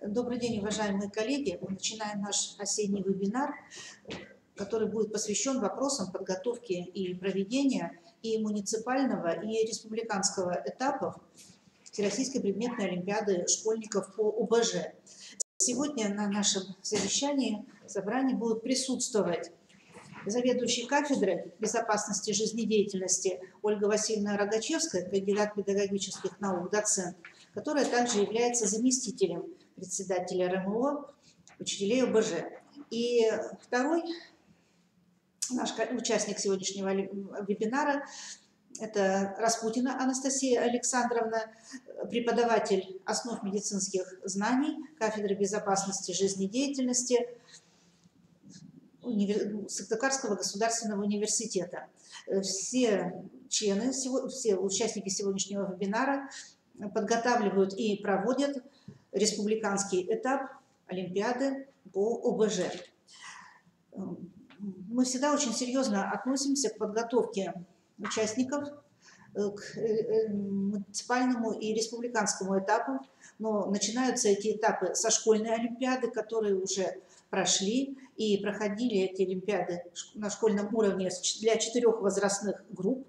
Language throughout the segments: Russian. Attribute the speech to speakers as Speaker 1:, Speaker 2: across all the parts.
Speaker 1: Добрый день, уважаемые коллеги. Мы начинаем наш осенний вебинар, который будет посвящен вопросам подготовки и проведения и муниципального, и республиканского этапов Всероссийской предметной олимпиады школьников по ОБЖ. Сегодня на нашем собрании будут присутствовать заведующий кафедрой безопасности жизнедеятельности Ольга Васильевна Рогачевская, кандидат педагогических наук, доцент, которая также является заместителем председателя РМО учителей ОБЖ. И второй наш участник сегодняшнего вебинара – это Распутина Анастасия Александровна, преподаватель основ медицинских знаний, кафедры безопасности жизнедеятельности Сыктывкарского государственного университета. Все участники сегодняшнего вебинара подготавливают и проводят республиканский этап Олимпиады по ОБЖ. Мы всегда очень серьезно относимся к подготовке участников к муниципальному и республиканскому этапу, но начинаются эти этапы со школьной олимпиады, которые уже прошли и проходили эти олимпиады на школьном уровне для 4 возрастных групп.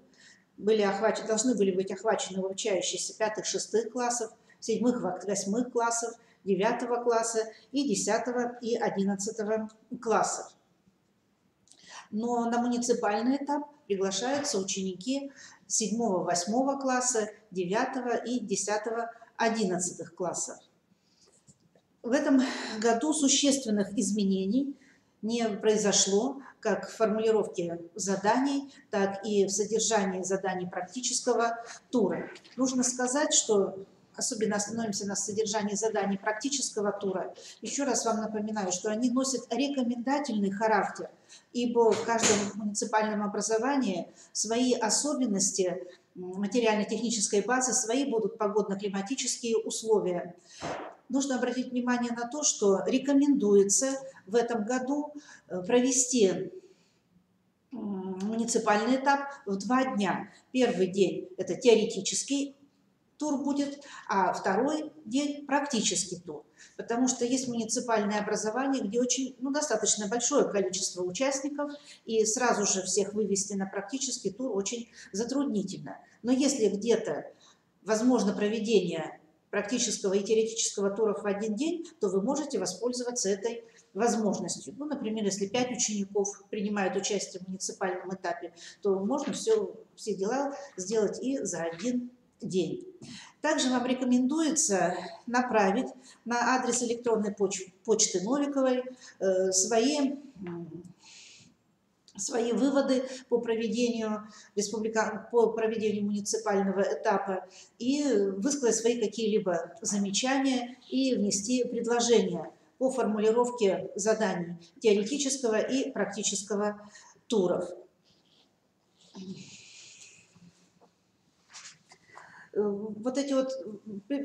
Speaker 1: Должны были быть охвачены обучающиеся 5-6 классов, 7-8 классов, 9 класса и 10 и 11 классов. Но на муниципальный этап приглашаются ученики 7-8 класса, 9 и 10-11 классов. В этом году существенных изменений не произошло как в формулировке заданий, так и в содержании заданий практического тура. Нужно сказать, что особенно остановимся на содержании заданий практического тура. Еще раз вам напоминаю, что они носят рекомендательный характер, ибо в каждом муниципальном образовании свои особенности материально-технической базы, свои будут погодно-климатические условия. Нужно обратить внимание на то, что рекомендуется в этом году провести муниципальный этап в 2 дня. Первый день – это теоретический тур будет, а второй день – практический тур. Потому что есть муниципальное образование, где достаточно большое количество участников, и сразу же всех вывести на практический тур очень затруднительно. Но если где-то возможно проведение практического и теоретического туров в один день, то вы можете воспользоваться этой возможностью. Например, если 5 учеников принимают участие в муниципальном этапе, то можно все дела сделать и за один день. Также вам рекомендуется направить на адрес электронной почты Новиковой свои выводы по проведению муниципального этапа и высказать свои какие-либо замечания и внести предложения по формулировке заданий теоретического и практического туров. Вот эти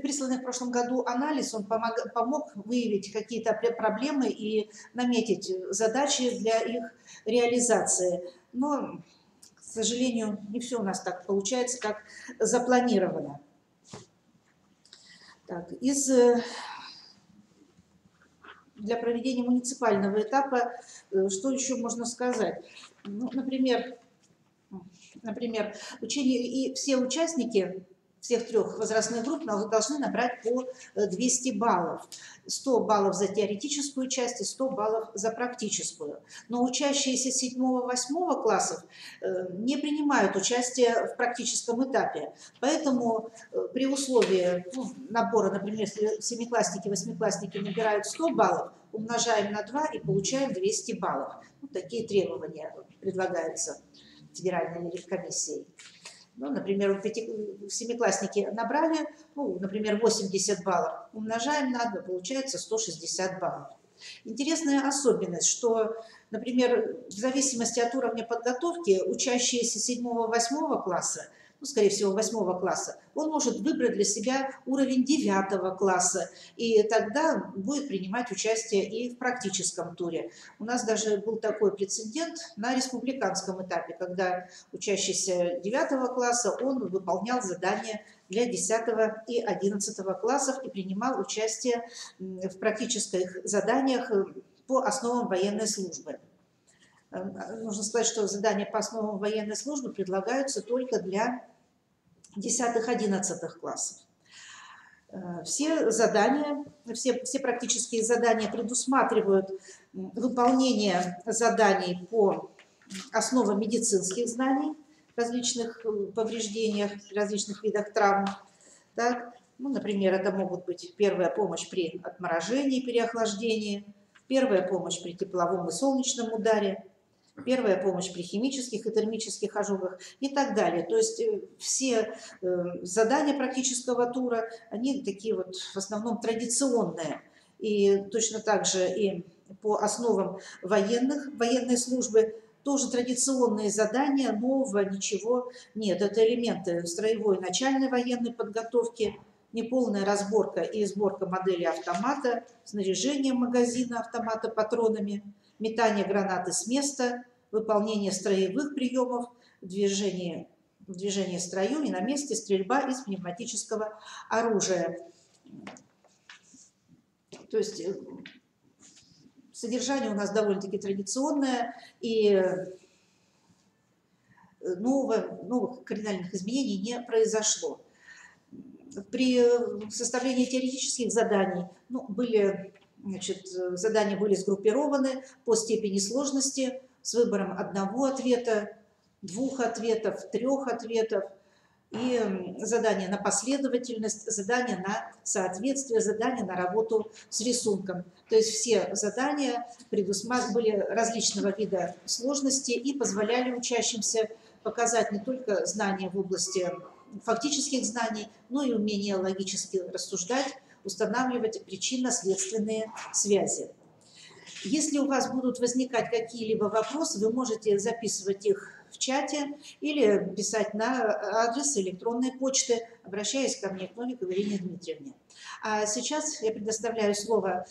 Speaker 1: присланный в прошлом году анализ, он помог выявить какие-то проблемы и наметить задачи для их реализации. Но, к сожалению, не все у нас так получается, как запланировано. Для проведения муниципального этапа, что еще можно сказать? Например, все участники всех 3 возрастных групп должны набрать по 200 баллов. 100 баллов за теоретическую часть и 100 баллов за практическую. Но учащиеся 7-8 классов не принимают участие в практическом этапе. Поэтому при условии набора, например, если 7-классники, 8-классники набирают 100 баллов, умножаем на 2 и получаем 200 баллов. Такие требования предлагаются Федеральной комиссией. Например, 7-классники набрали, например, 80 баллов, умножаем на 2, получается 160 баллов. Интересная особенность, что, например, в зависимости от уровня подготовки, учащиеся 7-8 класса ну, скорее всего, 8 класса, он может выбрать для себя уровень 9 класса, и тогда будет принимать участие и в практическом туре. У нас даже был такой прецедент на республиканском этапе, когда учащийся 9 класса, он выполнял задания для 10 и 11 классов и принимал участие в практических заданиях по основам военной службы. Нужно сказать, что задания по основам военной службы предлагаются только для 10-11 классов. Все задания, все практические задания предусматривают выполнение заданий по основам медицинских знаний, различных повреждениях, различных видах травм. Так? Ну, например, это могут быть первая помощь при отморожении, переохлаждении, первая помощь при тепловом и солнечном ударе, первая помощь при химических и термических ожогах и так далее. То есть все задания практического тура, они такие вот в основном традиционные. И точно так же и по основам военной службы тоже традиционные задания, нового ничего нет. Это элементы строевой начальной военной подготовки, неполная разборка и сборка модели автомата, снаряжение магазина автомата патронами, метание гранаты с места, выполнение строевых приемов, движение в строю и на месте, стрельба из пневматического оружия. То есть содержание у нас довольно-таки традиционное, и новых кардинальных изменений не произошло. При составлении теоретических заданий задания были сгруппированы по степени сложности с выбором одного ответа, 2 ответов, 3 ответов, и задания на последовательность, задания на соответствие, задания на работу с рисунком. То есть все задания были различного вида сложности и позволяли учащимся показать не только знания в области фактических знаний, но и умение логически рассуждать, устанавливать причинно-следственные связи. Если у вас будут возникать какие-либо вопросы, вы можете записывать их в чате или писать на адрес электронной почты, обращаясь ко мне, к Новиковой Ирине Дмитриевне. А сейчас я предоставляю слово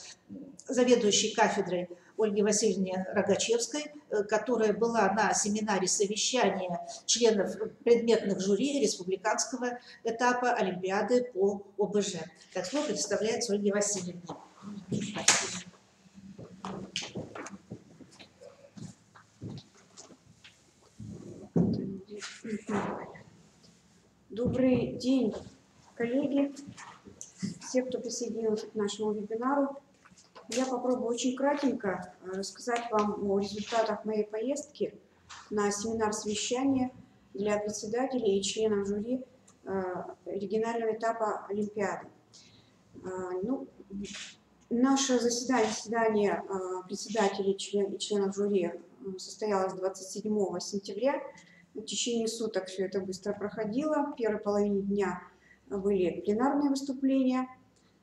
Speaker 1: заведующей кафедрой Ольге Васильевне Рогачевской, которая была на семинаре совещания членов предметных жюри республиканского этапа Олимпиады по ОБЖ. Так, слово предоставляется Ольге Васильевне.
Speaker 2: Добрый день, коллеги, все, кто присоединился к нашему вебинару. Я попробую очень кратенько рассказать вам о результатах моей поездки на семинар-совещание для председателей и членов жюри регионального этапа Олимпиады. Наше заседание председателей и членов жюри состоялось 27 сентября. В течение суток все это быстро проходило. В первой половине дня были пленарные выступления.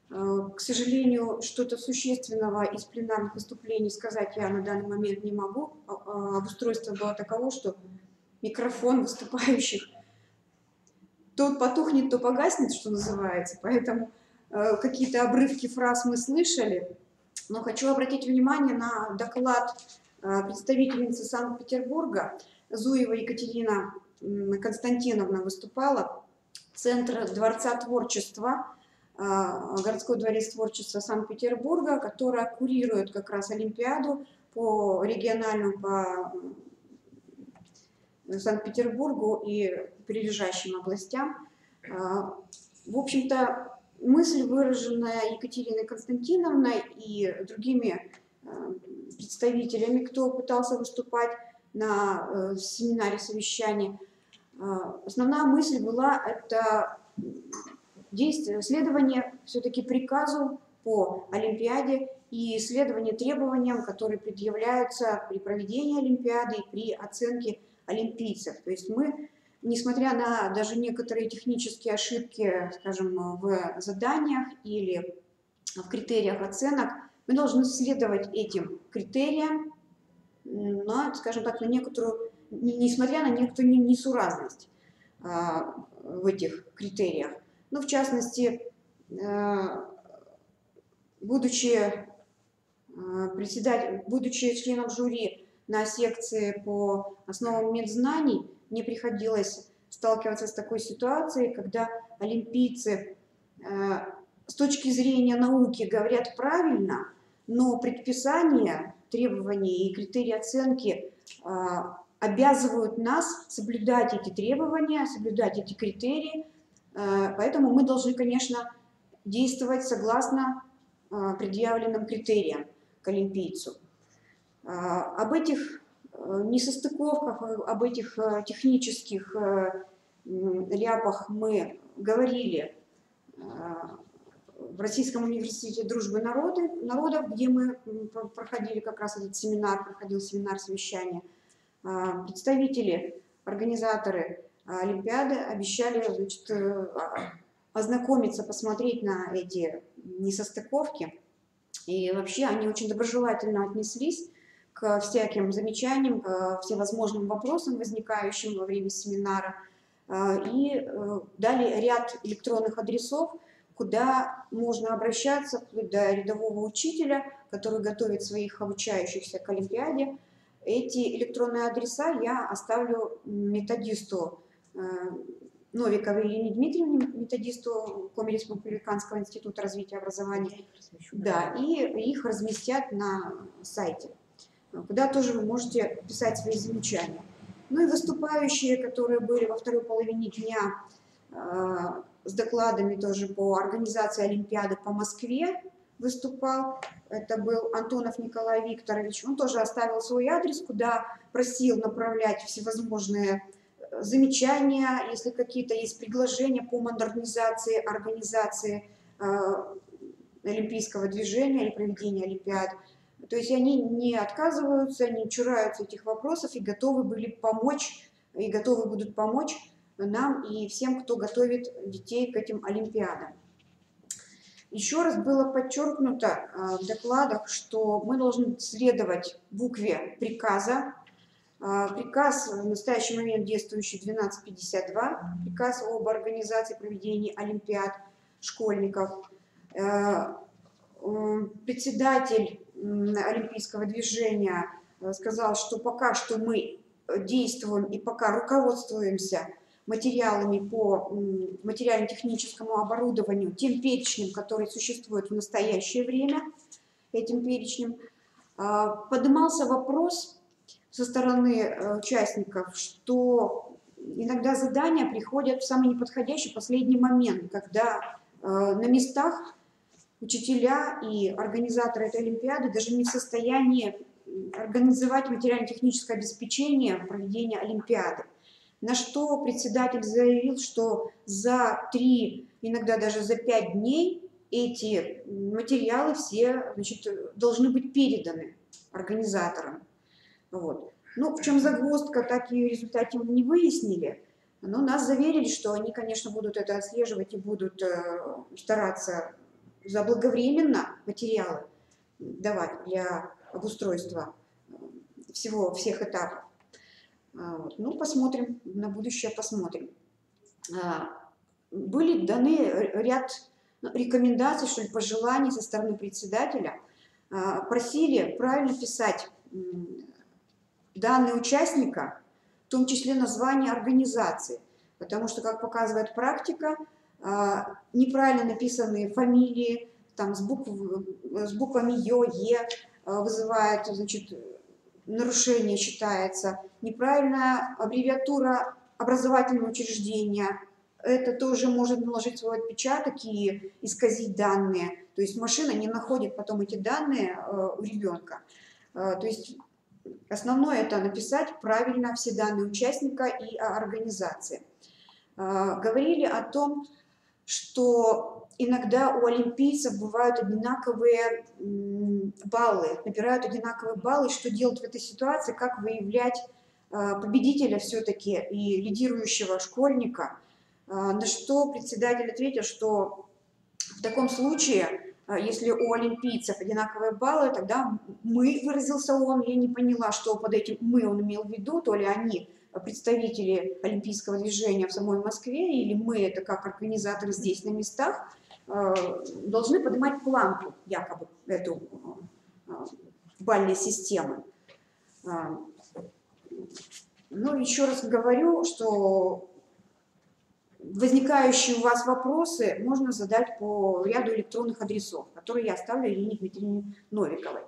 Speaker 2: К сожалению, что-то существенного из пленарных выступлений сказать я на данный момент не могу. Обустройство было таково, что микрофон выступающих то потухнет, то погаснет, что называется. Поэтому какие-то обрывки фраз мы слышали. Но хочу обратить внимание на доклад представительницы Санкт-Петербурга. Зуева Екатерина Константиновна выступала. Центр Дворца творчества, городской дворец творчества Санкт-Петербурга, которая курирует как раз Олимпиаду по региональному, по Санкт-Петербургу и прилежащим областям. В общем-то, мысль, выраженная Екатериной Константиновной и другими представителями, кто пытался выступать на семинаре совещания, основная мысль была это следование все-таки приказу по Олимпиаде и следование требованиям, которые предъявляются при проведении Олимпиады и при оценке олимпийцев. То есть мы, несмотря на даже некоторые технические ошибки, скажем, в заданиях или в критериях оценок, мы должны следовать этим критериям, но, скажем так, несмотря на некоторую несуразность. в этих критериях. Ну, в частности, будучи членом жюри на секции по основам медзнаний, мне приходилось сталкиваться с такой ситуацией, когда олимпийцы с точки зрения науки говорят правильно, но предписания, требования и критерии оценки обязывают нас соблюдать эти требования, соблюдать эти критерии, поэтому мы должны, конечно, действовать согласно предъявленным критериям к олимпийцу. Об этих несостыковках, об этих технических ляпах мы говорили в Российском университете дружбы народов, где мы проходили как раз этот семинар, проходил семинар-совещание. Представители, организаторы Олимпиады обещали, значит, ознакомиться, посмотреть на эти несостыковки. И вообще они очень доброжелательно отнеслись к всяким замечаниям, к всевозможным вопросам, возникающим во время семинара, и дали ряд электронных адресов, куда можно обращаться, вплоть до рядового учителя, который готовит своих обучающихся к Олимпиаде. Эти электронные адреса я оставлю методисту Новиковой Елене Дмитриевне, методисту Коми Республиканского института развития образования. Да, и их разместят на сайте, куда тоже вы можете писать свои замечания. Ну и выступающие, которые были во второй половине дня с докладами тоже по организации Олимпиады по Москве выступал. Это был Антонов Николай Викторович. Он тоже оставил свой адрес, куда просил направлять всевозможные замечания, если какие-то есть предложения по модернизации, организации олимпийского движения или проведения Олимпиад. То есть они не отказываются, не чураются этих вопросов и готовы были помочь, и готовы будут помочь нам и всем, кто готовит детей к этим Олимпиадам. Еще раз было подчеркнуто в докладах, что мы должны следовать букве приказа. Приказ в настоящий момент действующий 1252, приказ об организации проведения Олимпиад школьников. Председатель олимпийского движения сказал, что пока что мы действуем и пока руководствуемся материалами по материально-техническому оборудованию, тем перечнем, который существует в настоящее время, этим перечнем. Поднимался вопрос со стороны участников, что иногда задания приходят в самый неподходящий последний момент, когда на местах учителя и организаторы этой Олимпиады даже не в состоянии организовать материально-техническое обеспечение проведения Олимпиады. На что председатель заявил, что за 3, иногда даже за 5 дней эти материалы все, значит, должны быть переданы организаторам. Вот. Ну, в чем загвоздка, так и в результате мы не выяснили. Но нас заверили, что они, конечно, будут это отслеживать и будут стараться заблаговременно материалы давать для обустройства всех этапов. Вот. Ну, посмотрим, на будущее посмотрим. Были даны ряд рекомендаций, что ли, пожеланий со стороны председателя. Просили правильно писать данные участника, в том числе название организации, потому что, как показывает практика, неправильно написанные фамилии там, с буквами ё, е вызывают, значит, нарушение считается, неправильная аббревиатура образовательного учреждения, это тоже может наложить свой отпечаток и исказить данные, то есть машина не находит потом эти данные у ребенка. То есть основное это написать правильно все данные участника и организации. Говорили о том, что иногда у олимпийцев бывают одинаковые баллы, набирают одинаковые баллы. Что делать в этой ситуации, как выявлять победителя все-таки и лидирующего школьника. На что председатель ответил, что в таком случае, если у олимпийцев одинаковые баллы, тогда мы, выразился он, я не поняла, что под этим мы он имел в виду, то ли они представители олимпийского движения в самой Москве, или мы, это как организаторы здесь на местах, должны поднимать планку якобы эту бальной системы. Ну, еще раз говорю, что возникающие у вас вопросы можно задать по ряду электронных адресов, которые я оставлю Ирине Дмитриевне Новиковой.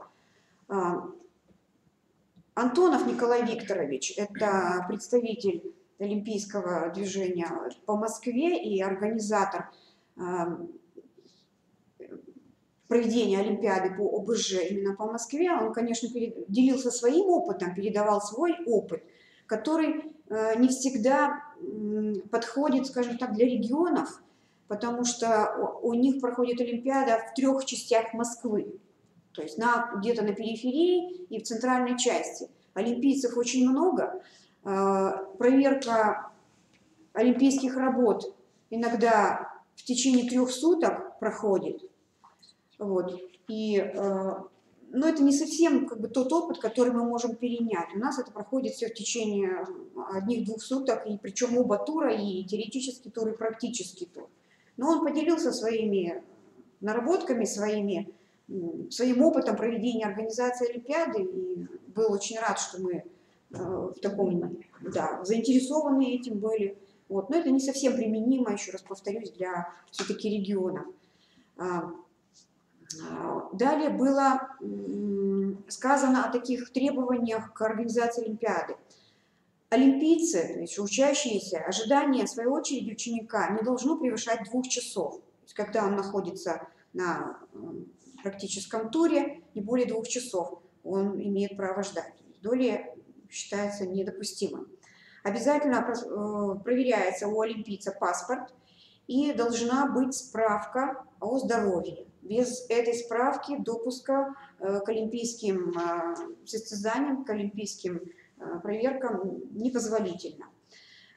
Speaker 2: Антонов Николай Викторович – это представитель олимпийского движения по Москве и организатор проведения Олимпиады по ОБЖ именно по Москве. Он, конечно, делился своим опытом, передавал свой опыт, который не всегда подходит, скажем так, для регионов, потому что у них проходит Олимпиада в 3 частях Москвы, то есть где-то на периферии и в центральной части. Олимпийцев очень много, проверка олимпийских работ иногда в течение 3 суток проходит. Вот. Но это не совсем как бы тот опыт, который мы можем перенять. У нас это проходит все в течение 1-2 суток, и причем оба тура, и теоретический тур, и практический тур. Но он поделился своими наработками, своим опытом проведения организации Олимпиады, и был очень рад, что мы в таком, да, заинтересованы этим были. Вот. Но это не совсем применимо, еще раз повторюсь, для все-таки регионов. Далее было сказано о таких требованиях к организации Олимпиады. Олимпийцы, то есть учащиеся, ожидание своей очереди ученика не должно превышать 2 часов. То есть, когда он находится на практическом туре, не более 2 часов он имеет право ждать. Доля считается недопустимым. Обязательно проверяется у олимпийца паспорт и должна быть справка о здоровье. Без этой справки допуска к олимпийским состязаниям, к олимпийским проверкам непозволительно.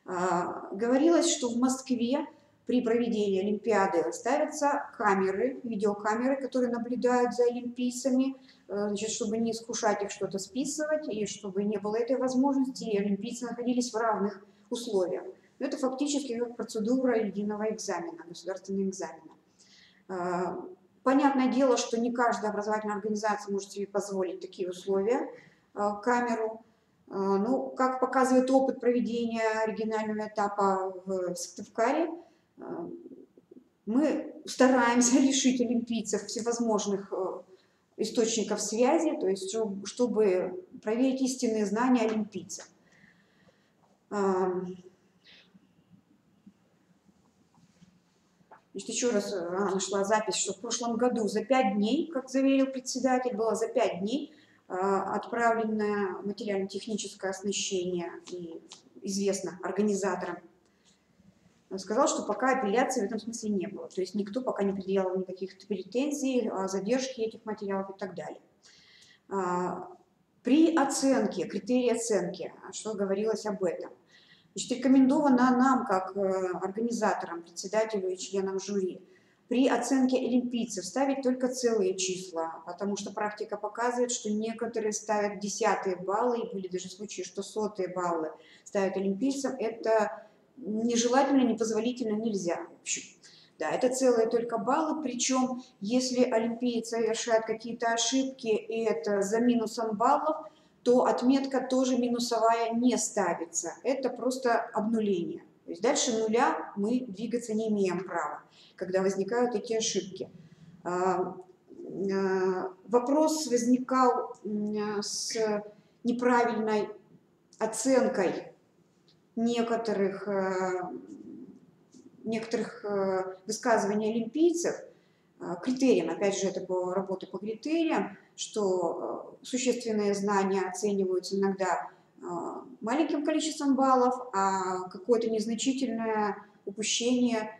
Speaker 2: Говорилось, что в Москве при проведении Олимпиады ставятся камеры, видеокамеры, которые наблюдают за олимпийцами, значит, чтобы не искушать их что-то списывать, и чтобы не было этой возможности, и олимпийцы находились в равных условиях. Но это фактически как процедура единого экзамена, государственного экзамена. Понятное дело, что не каждая образовательная организация может себе позволить такие условия, камеру. Ну, как показывает опыт проведения регионального этапа в Сыктывкаре, мы стараемся лишить олимпийцев всевозможных источников связи, то есть чтобы проверить истинные знания олимпийцев. Значит, еще раз нашла запись, что в прошлом году за 5 дней, как заверил председатель, было за 5 дней отправлено материально-техническое оснащение, и известно организаторам. Он сказал, что пока апелляции в этом смысле не было. То есть никто пока не предъявлял никаких претензий о задержке этих материалов и так далее. При оценке, критерии оценки, что говорилось об этом? Значит, рекомендовано нам, как организаторам, председателю и членам жюри, при оценке олимпийцев ставить только целые числа, потому что практика показывает, что некоторые ставят 10-е баллы, и были даже случаи, что 100-е баллы ставят олимпийцам. Это нежелательно, непозволительно, нельзя. В общем, да, это целые только баллы, причем если олимпийцы совершают какие-то ошибки, и это за минусом баллов, то отметка тоже минусовая не ставится. Это просто обнуление. То есть дальше нуля мы двигаться не имеем права, когда возникают эти ошибки. Вопрос возникал с неправильной оценкой некоторых высказываний олимпийцев, критериям, опять же, это по работе по критериям, что существенные знания оцениваются иногда маленьким количеством баллов, а какое-то незначительное упущение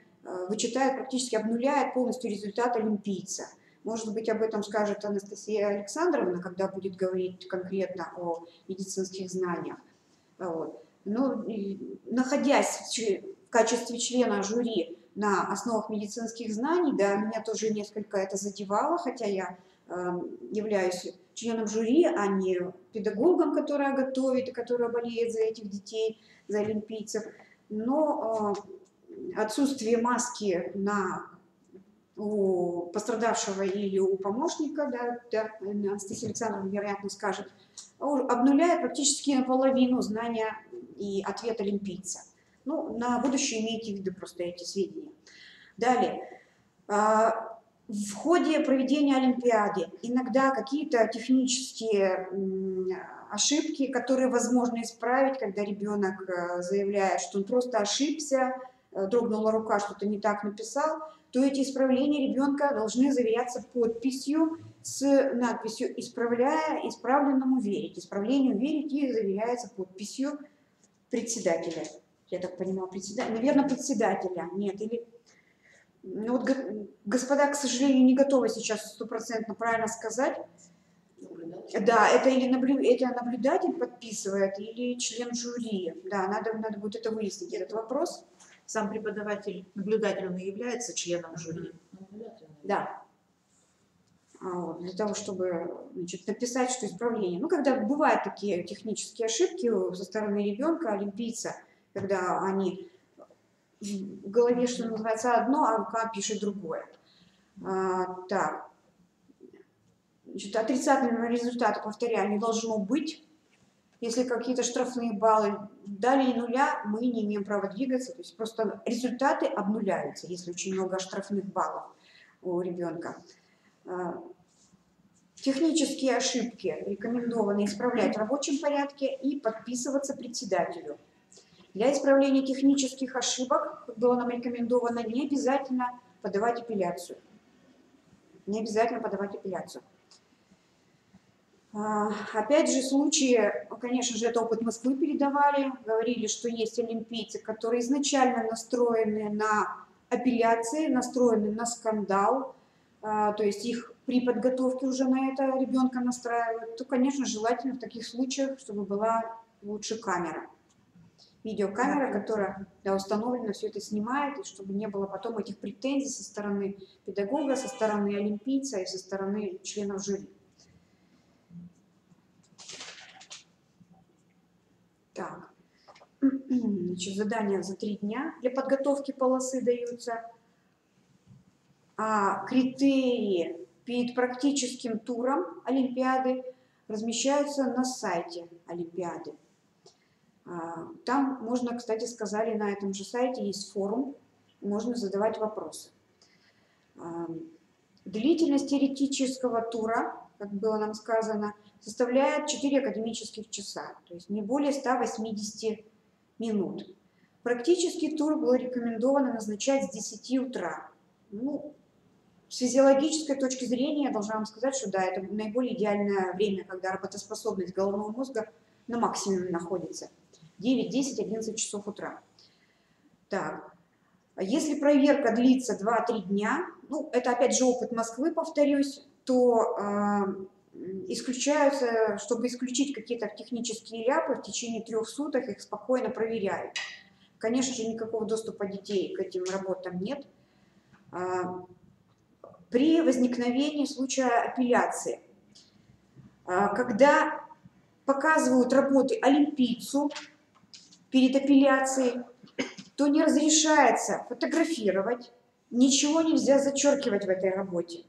Speaker 2: вычитает, практически обнуляет полностью результат олимпийца. Может быть, об этом скажет Анастасия Александровна, когда будет говорить конкретно о медицинских знаниях. Вот. Но, находясь в качестве члена жюри на основах медицинских знаний, да, меня тоже несколько это задевало, хотя я являюсь членом жюри, а не педагогом, которая готовит и которая болеет за этих детей, за олимпийцев. Но отсутствие маски у пострадавшего или у помощника, Анастасия Александровна, вероятно, скажет, обнуляет практически наполовину знания и ответ олимпийца. Ну, на будущее имейте в виду просто эти сведения. Далее. В ходе проведения Олимпиады иногда какие-то технические ошибки, которые возможно исправить, когда ребенок заявляет, что он просто ошибся, дрогнула рука, что-то не так написал, то эти исправления ребенка должны заверяться подписью с надписью «Исправленному верить». Исправлению верить и заверяется подписью председателя. Я так понимаю, председателя. Наверное, председателя. Нет, или... Ну, вот, господа, к сожалению, не готовы сейчас стопроцентно правильно сказать. Да, это или наблюдатель подписывает, или член жюри. Да, надо будет это выяснить, этот вопрос.
Speaker 1: Сам преподаватель, наблюдатель, он и является членом жюри.
Speaker 2: Да. Для того, чтобы, значит, написать, что исправление. Ну, когда бывают такие технические ошибки со стороны ребенка, олимпийца, когда они в голове, что называется, одно, а рука пишет другое. Так. Значит, отрицательного результата, повторяю, не должно быть. Если какие-то штрафные баллы далее нуля, мы не имеем права двигаться. То есть просто результаты обнуляются, если очень много штрафных баллов у ребенка. Технические ошибки рекомендовано исправлять в рабочем порядке и подписываться председателю. Для исправления технических ошибок, как было нам рекомендовано, не обязательно подавать апелляцию. Не обязательно подавать апелляцию. Опять же, случаи, конечно же, это опыт Москвы передавали, говорили, что есть олимпийцы, которые изначально настроены на апелляции, настроены на скандал, то есть их при подготовке уже на это ребенка настраивают, то, конечно, желательно в таких случаях, чтобы была лучше камера. Видеокамера, которая установлена, все это снимает, и чтобы не было потом этих претензий со стороны педагога, со стороны олимпийца и со стороны членов жюри. Так, значит, задания за 3 дня для подготовки полосы даются. А критерии перед практическим туром Олимпиады размещаются на сайте Олимпиады. Там можно, кстати, сказали, на этом же сайте есть форум, можно задавать вопросы. Длительность теоретического тура, как было нам сказано, составляет 4 академических часа, то есть не более 180 минут. Практический тур было рекомендовано назначать с 10 утра. Ну, с физиологической точки зрения я должна вам сказать, что да, это наиболее идеальное время, когда работоспособность головного мозга на максимуме находится. 9, 10, 11 часов утра. Так, если проверка длится 2-3 дня, ну, это опять же опыт Москвы, повторюсь, то исключаются, чтобы исключить какие-то технические ляпы, в течение 3 суток их спокойно проверяют. Конечно же, никакого доступа детей к этим работам нет. При возникновении случая апелляции, когда показывают работы олимпийцу перед апелляцией, то не разрешается фотографировать, ничего нельзя зачеркивать в этой работе.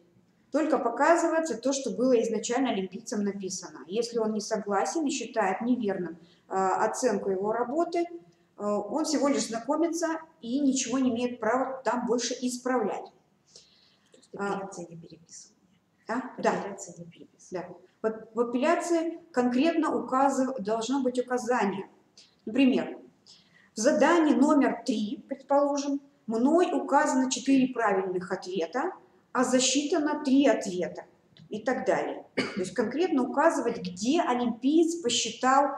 Speaker 2: Только показывается то, что было изначально олимпийцам написано. Если он не согласен и считает неверным оценку его работы, он всего лишь знакомится и ничего не имеет права там больше исправлять.
Speaker 1: Апелляция не переписывания.
Speaker 2: Апелляция не переписывания. Да. В апелляции конкретно должно быть указание. Например, в задании номер 3, предположим, мной указано 4 правильных ответа, а засчитано 3 ответа и так далее. То есть конкретно указывать, где олимпиец посчитал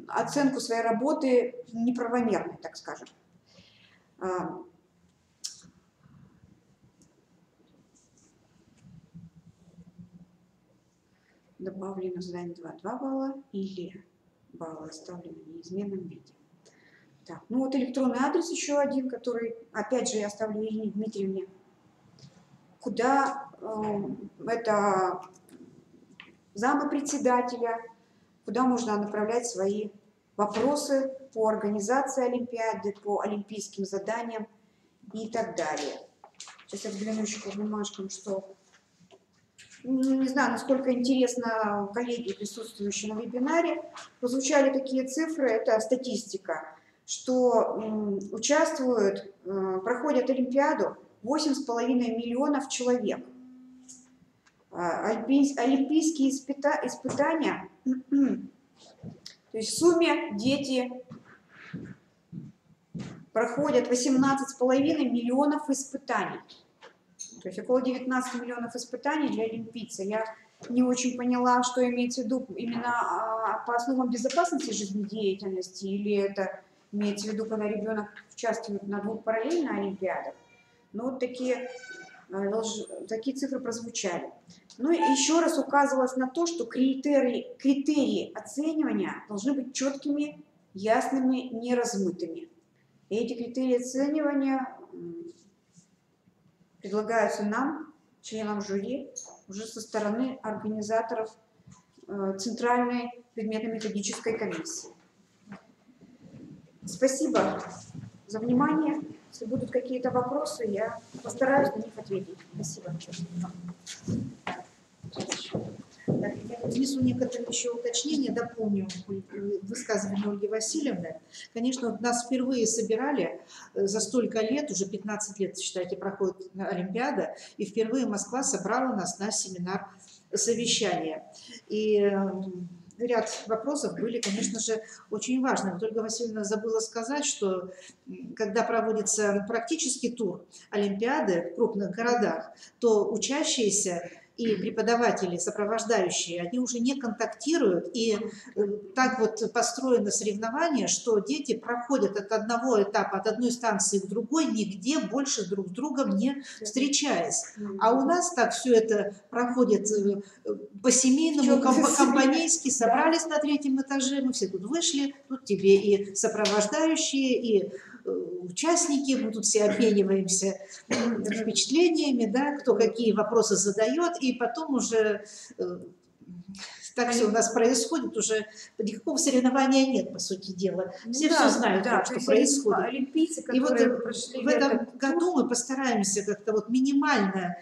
Speaker 2: оценку своей работы неправомерной, так скажем. Добавлено задание 2 балла или баллы оставлены в неизменном виде. Так, ну вот электронный адрес еще один, который, опять же, я оставлю Ирине Дмитриевне. куда это замы председателя, куда можно направлять свои вопросы по организации Олимпиады, по олимпийским заданиям и так далее. Сейчас я взгляну еще по бумажкам, что... Не знаю, насколько интересно коллеги, присутствующие на вебинаре. Прозвучали такие цифры, это статистика, что участвуют, проходят Олимпиаду 8,5 миллионов человек. Олимпийские испытания, то есть в сумме дети проходят 18,5 миллионов испытаний. То есть около 19 миллионов испытаний для олимпийца. Я не очень поняла, что имеется в виду именно по основам безопасности жизнедеятельности, или это имеется в виду, когда ребенок участвует на 2 параллельно олимпиадах. Но вот такие цифры прозвучали. Ну и еще раз указывалось на то, что критерии оценивания должны быть четкими, ясными, неразмытыми. И эти критерии оценивания предлагаются нам, членам жюри, уже со стороны организаторов Центральной предметно-методической комиссии. Спасибо за внимание. Если будут какие-то вопросы, я постараюсь на них ответить. Спасибо.
Speaker 1: Я внесу некоторые еще уточнения, дополню высказывание Ольги Васильевны. Конечно, нас впервые собирали за столько лет, уже 15 лет, считайте, проходит Олимпиада, и впервые Москва собрала нас на семинар совещания. И ряд вопросов были, конечно же, очень важны. Вот Ольга Васильевна забыла сказать, что когда проводится практический тур Олимпиады в крупных городах, то учащиеся и преподаватели, сопровождающие, они уже не контактируют, и так вот построено соревнование, что дети проходят от одного этапа, от одной станции к другой, нигде больше друг с другом не встречаясь. А у нас так все это проходит по-семейному, по-компанейски, собрались на 3-м этаже, мы все тут вышли, тут тебе и сопровождающие, и участники, мы тут все обмениваемся впечатлениями, да, кто какие вопросы задает, и потом уже так все у нас происходит, уже никакого соревнования нет, по сути дела. Все все знают, да, что происходит.
Speaker 2: Олимпийцы,
Speaker 1: и вот в этом году мы постараемся как-то вот минимально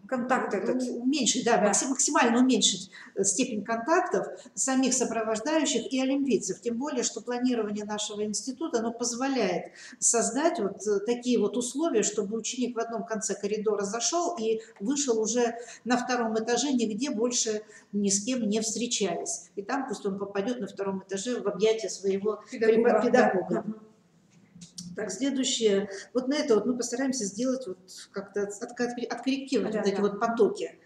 Speaker 2: контакты
Speaker 1: уменьшить, да, максимально уменьшить степень контактов самих сопровождающих и олимпийцев. Тем более, что планирование нашего института, оно позволяет создать вот такие вот условия, чтобы ученик в одном конце коридора зашел и вышел уже на 2-м этаже, нигде больше ни с кем не встречались. И там пусть он попадет на 2-м этаже в объятия своего педагога. Так, следующее. Вот на это вот мы постараемся сделать, вот как-то откорректировать вот эти вот потоки.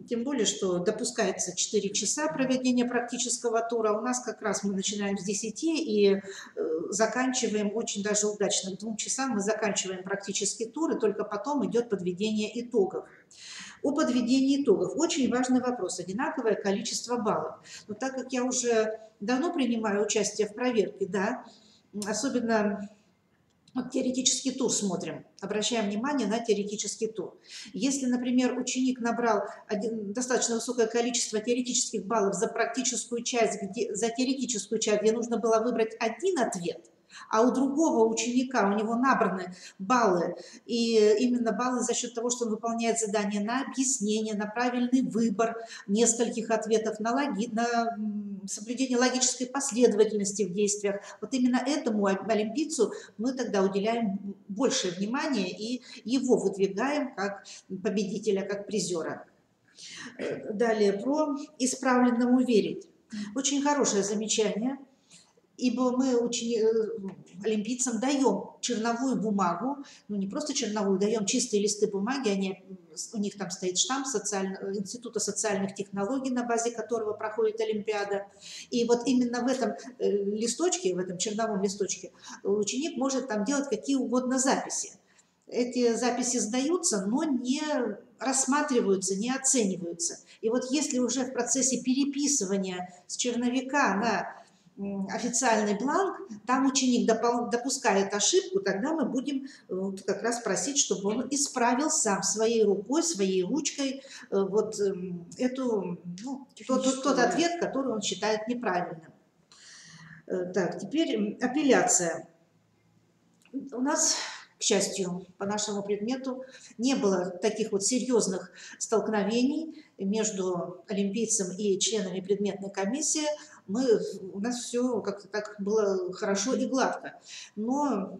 Speaker 1: Тем более, что допускается 4 часа проведения практического тура. У нас как раз мы начинаем с 10 и заканчиваем очень даже удачно. К 2 часам мы заканчиваем практический тур, и только потом идет подведение итогов. О подведении итогов. Очень важный вопрос. Одинаковое количество баллов. Но так как я уже давно принимаю участие в проверке, да, особенно... Вот теоретический тур смотрим, обращаем внимание на теоретический тур. Если, например, ученик набрал достаточно высокое количество теоретических баллов за практическую часть, где нужно было выбрать один ответ, а у другого ученика, у него набраны баллы, и именно баллы за счет того, что он выполняет задание на объяснение, на правильный выбор нескольких ответов, на соблюдение логической последовательности в действиях. Вот именно этому олимпийцу мы тогда уделяем большее внимание и его выдвигаем как победителя, как призера. Далее, про исправленному верить. Очень хорошее замечание. Ибо мы олимпийцам даем черновую бумагу, ну не просто черновую, даем чистые листы бумаги, у них там стоит штамп Института социальных технологий, на базе которого проходит Олимпиада. И вот именно в этом листочке, в этом черновом листочке ученик может там делать какие угодно записи. Эти записи сдаются, но не рассматриваются, не оцениваются. И вот если уже в процессе переписывания с черновика на официальный бланк, там ученик допускает ошибку, тогда мы будем как раз просить, чтобы он исправил сам своей рукой, своей ручкой вот эту, ну, тот ответ, который он считает неправильным. Так, теперь апелляция. У нас, к счастью, по нашему предмету не было таких вот серьезных столкновений между олимпийцем и членами предметной комиссии. У нас все как-то так было хорошо и гладко. Но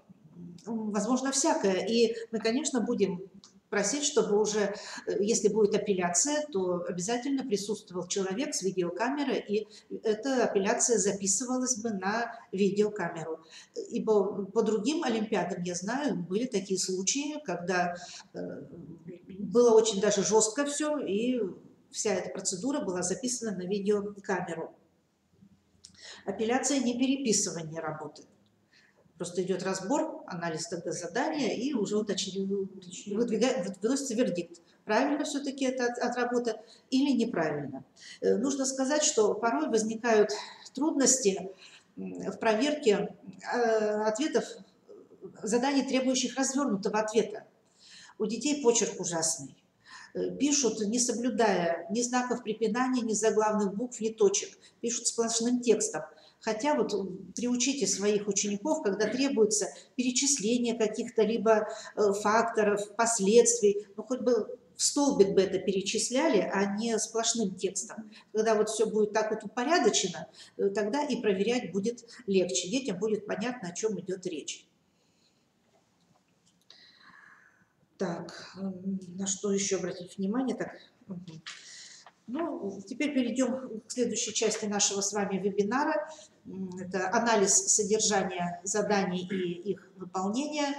Speaker 1: возможно всякое. И мы, конечно, будем просить, чтобы уже, если будет апелляция, то обязательно присутствовал человек с видеокамерой, и эта апелляция записывалась бы на видеокамеру. Ибо по другим олимпиадам, я знаю, были такие случаи, когда было очень даже жестко все, и вся эта процедура была записана на видеокамеру. Апелляция не переписывание работы. Просто идет разбор, анализ тогда задания, и уже выносится вердикт. Правильно все-таки это отработа или неправильно. Нужно сказать, что порой возникают трудности в проверке ответов, заданий, требующих развернутого ответа. У детей почерк ужасный. Пишут, не соблюдая ни знаков препинания, ни заглавных букв, ни точек. Пишут сплошным текстом. Хотя вот приучите своих учеников, когда требуется перечисление каких-то либо факторов, последствий, ну хоть бы в столбик бы это перечисляли, а не сплошным текстом. Когда вот все будет так вот упорядочено, тогда и проверять будет легче. Детям будет понятно, о чем идет речь. Так, на что еще обратить внимание? Так, ну, теперь перейдем к следующей части нашего с вами вебинара. Это анализ содержания заданий и их выполнения,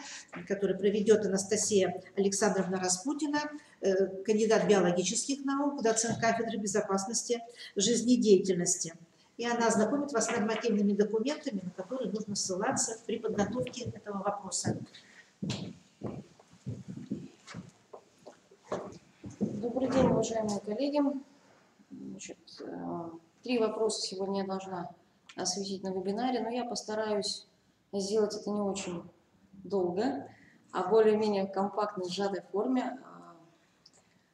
Speaker 1: который проведет Анастасия Александровна Распутина, кандидат биологических наук, доцент кафедры безопасности жизнедеятельности. И она ознакомит вас с нормативными документами, на которые нужно ссылаться при подготовке этого вопроса.
Speaker 3: Добрый день, уважаемые коллеги. Значит, 3 вопроса сегодня я должна осветить на вебинаре, но я постараюсь сделать это не очень долго, а более-менее в компактной, сжатой форме,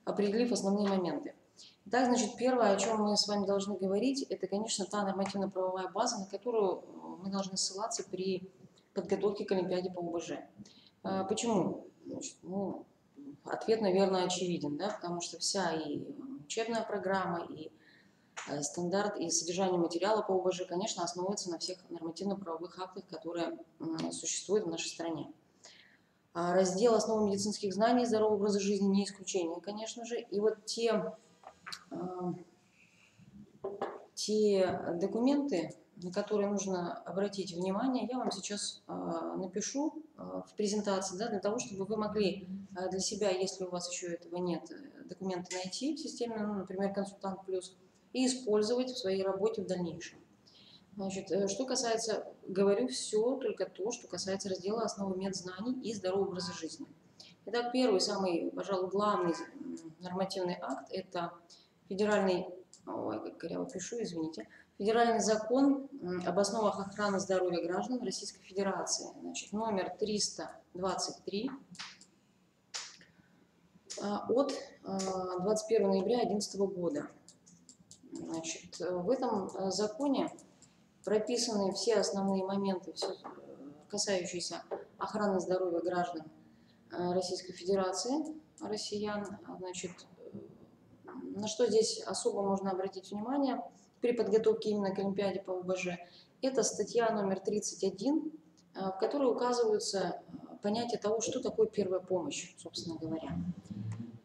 Speaker 3: определив основные моменты. Итак, значит, первое, о чем мы с вами должны говорить, это, конечно, та нормативно-правовая база, на которую мы должны ссылаться при подготовке к Олимпиаде по ОБЖ. Почему? Значит, ну, ответ, наверное, очевиден, да, потому что вся и учебная программа, и стандарт, и содержание материала по ОБЖ, конечно, основывается на всех нормативно-правовых актах, которые существуют в нашей стране. Раздел «Основы медицинских знаний и здорового образа жизни» не исключение, конечно же. И вот те документы, на которые нужно обратить внимание, я вам сейчас напишу в презентации, да, для того, чтобы вы могли для себя, если у вас еще этого нет, документы найти в системе, ну, например, «Консультант Плюс», и использовать в своей работе в дальнейшем. Значит, что касается, говорю все, только то, что касается раздела «Основы медзнаний и здорового образа жизни». Итак, первый, самый, пожалуй, главный нормативный акт – это федеральный, ой, как коряво пишу, извините, Федеральный закон об основах охраны здоровья граждан Российской Федерации, значит, номер 323 от 21 ноября 2011 года. Значит, в этом законе прописаны все основные моменты, все касающиеся охраны здоровья граждан Российской Федерации, россиян. Значит, на что здесь особо можно обратить внимание при подготовке именно к Олимпиаде по ОБЖ, это статья номер 31, в которой указываются понятия того, что такое первая помощь, собственно говоря.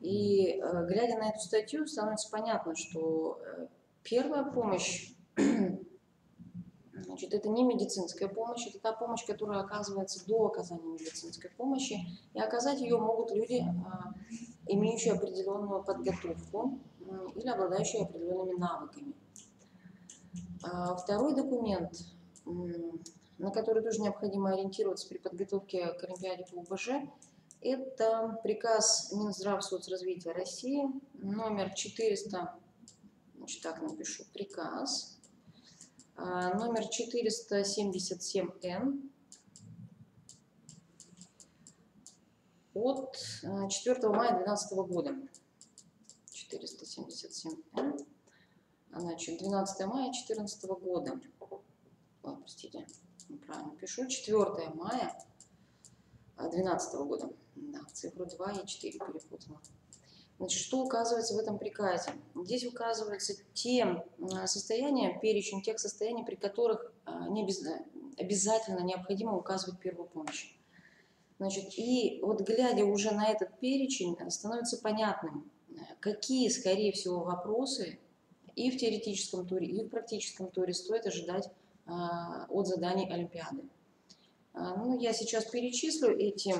Speaker 3: И глядя на эту статью, становится понятно, что первая помощь, значит, это не медицинская помощь, это та помощь, которая оказывается до оказания медицинской помощи, и оказать ее могут люди, имеющие определенную подготовку или обладающие определенными навыками. Второй документ, на который тоже необходимо ориентироваться при подготовке к Олимпиаде по ОБЖ, это приказ Минздравсоцразвития России номер 400, значит, так напишу, приказ Номер 477Н от 4 мая 2012 года. 477Н, значит, 12 мая 2014 года. Ой, простите, неправильно пишу. 4 мая 2012 года. Да, цифру 2 и 4 перепутала. Значит, что указывается в этом приказе? Здесь указываются те состояния, перечень тех состояний, при которых обязательно необходимо указывать первую помощь. Значит, и вот глядя уже на этот перечень, становится понятным, какие, скорее всего, вопросы и в теоретическом туре, и в практическом туре стоит ожидать от заданий Олимпиады. Ну, я сейчас перечислю эти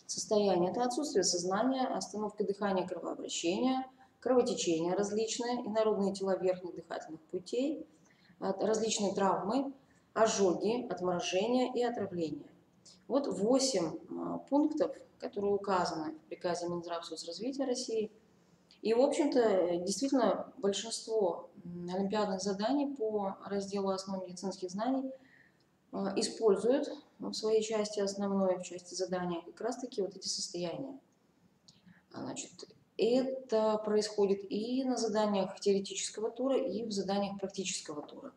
Speaker 3: состояния. Это отсутствие сознания, остановка дыхания, кровообращения, кровотечения различные, инородные тела верхних дыхательных путей, различные травмы, ожоги, отморожения и отравления. Вот 8 пунктов, которые указаны в приказе Минздрава соцразвития России. И, в общем-то, действительно, большинство олимпиадных заданий по разделу основ медицинских знаний используют в своей части основной, в части задания, как раз-таки вот эти состояния. Значит, это происходит и на заданиях теоретического тура, и в заданиях практического тура.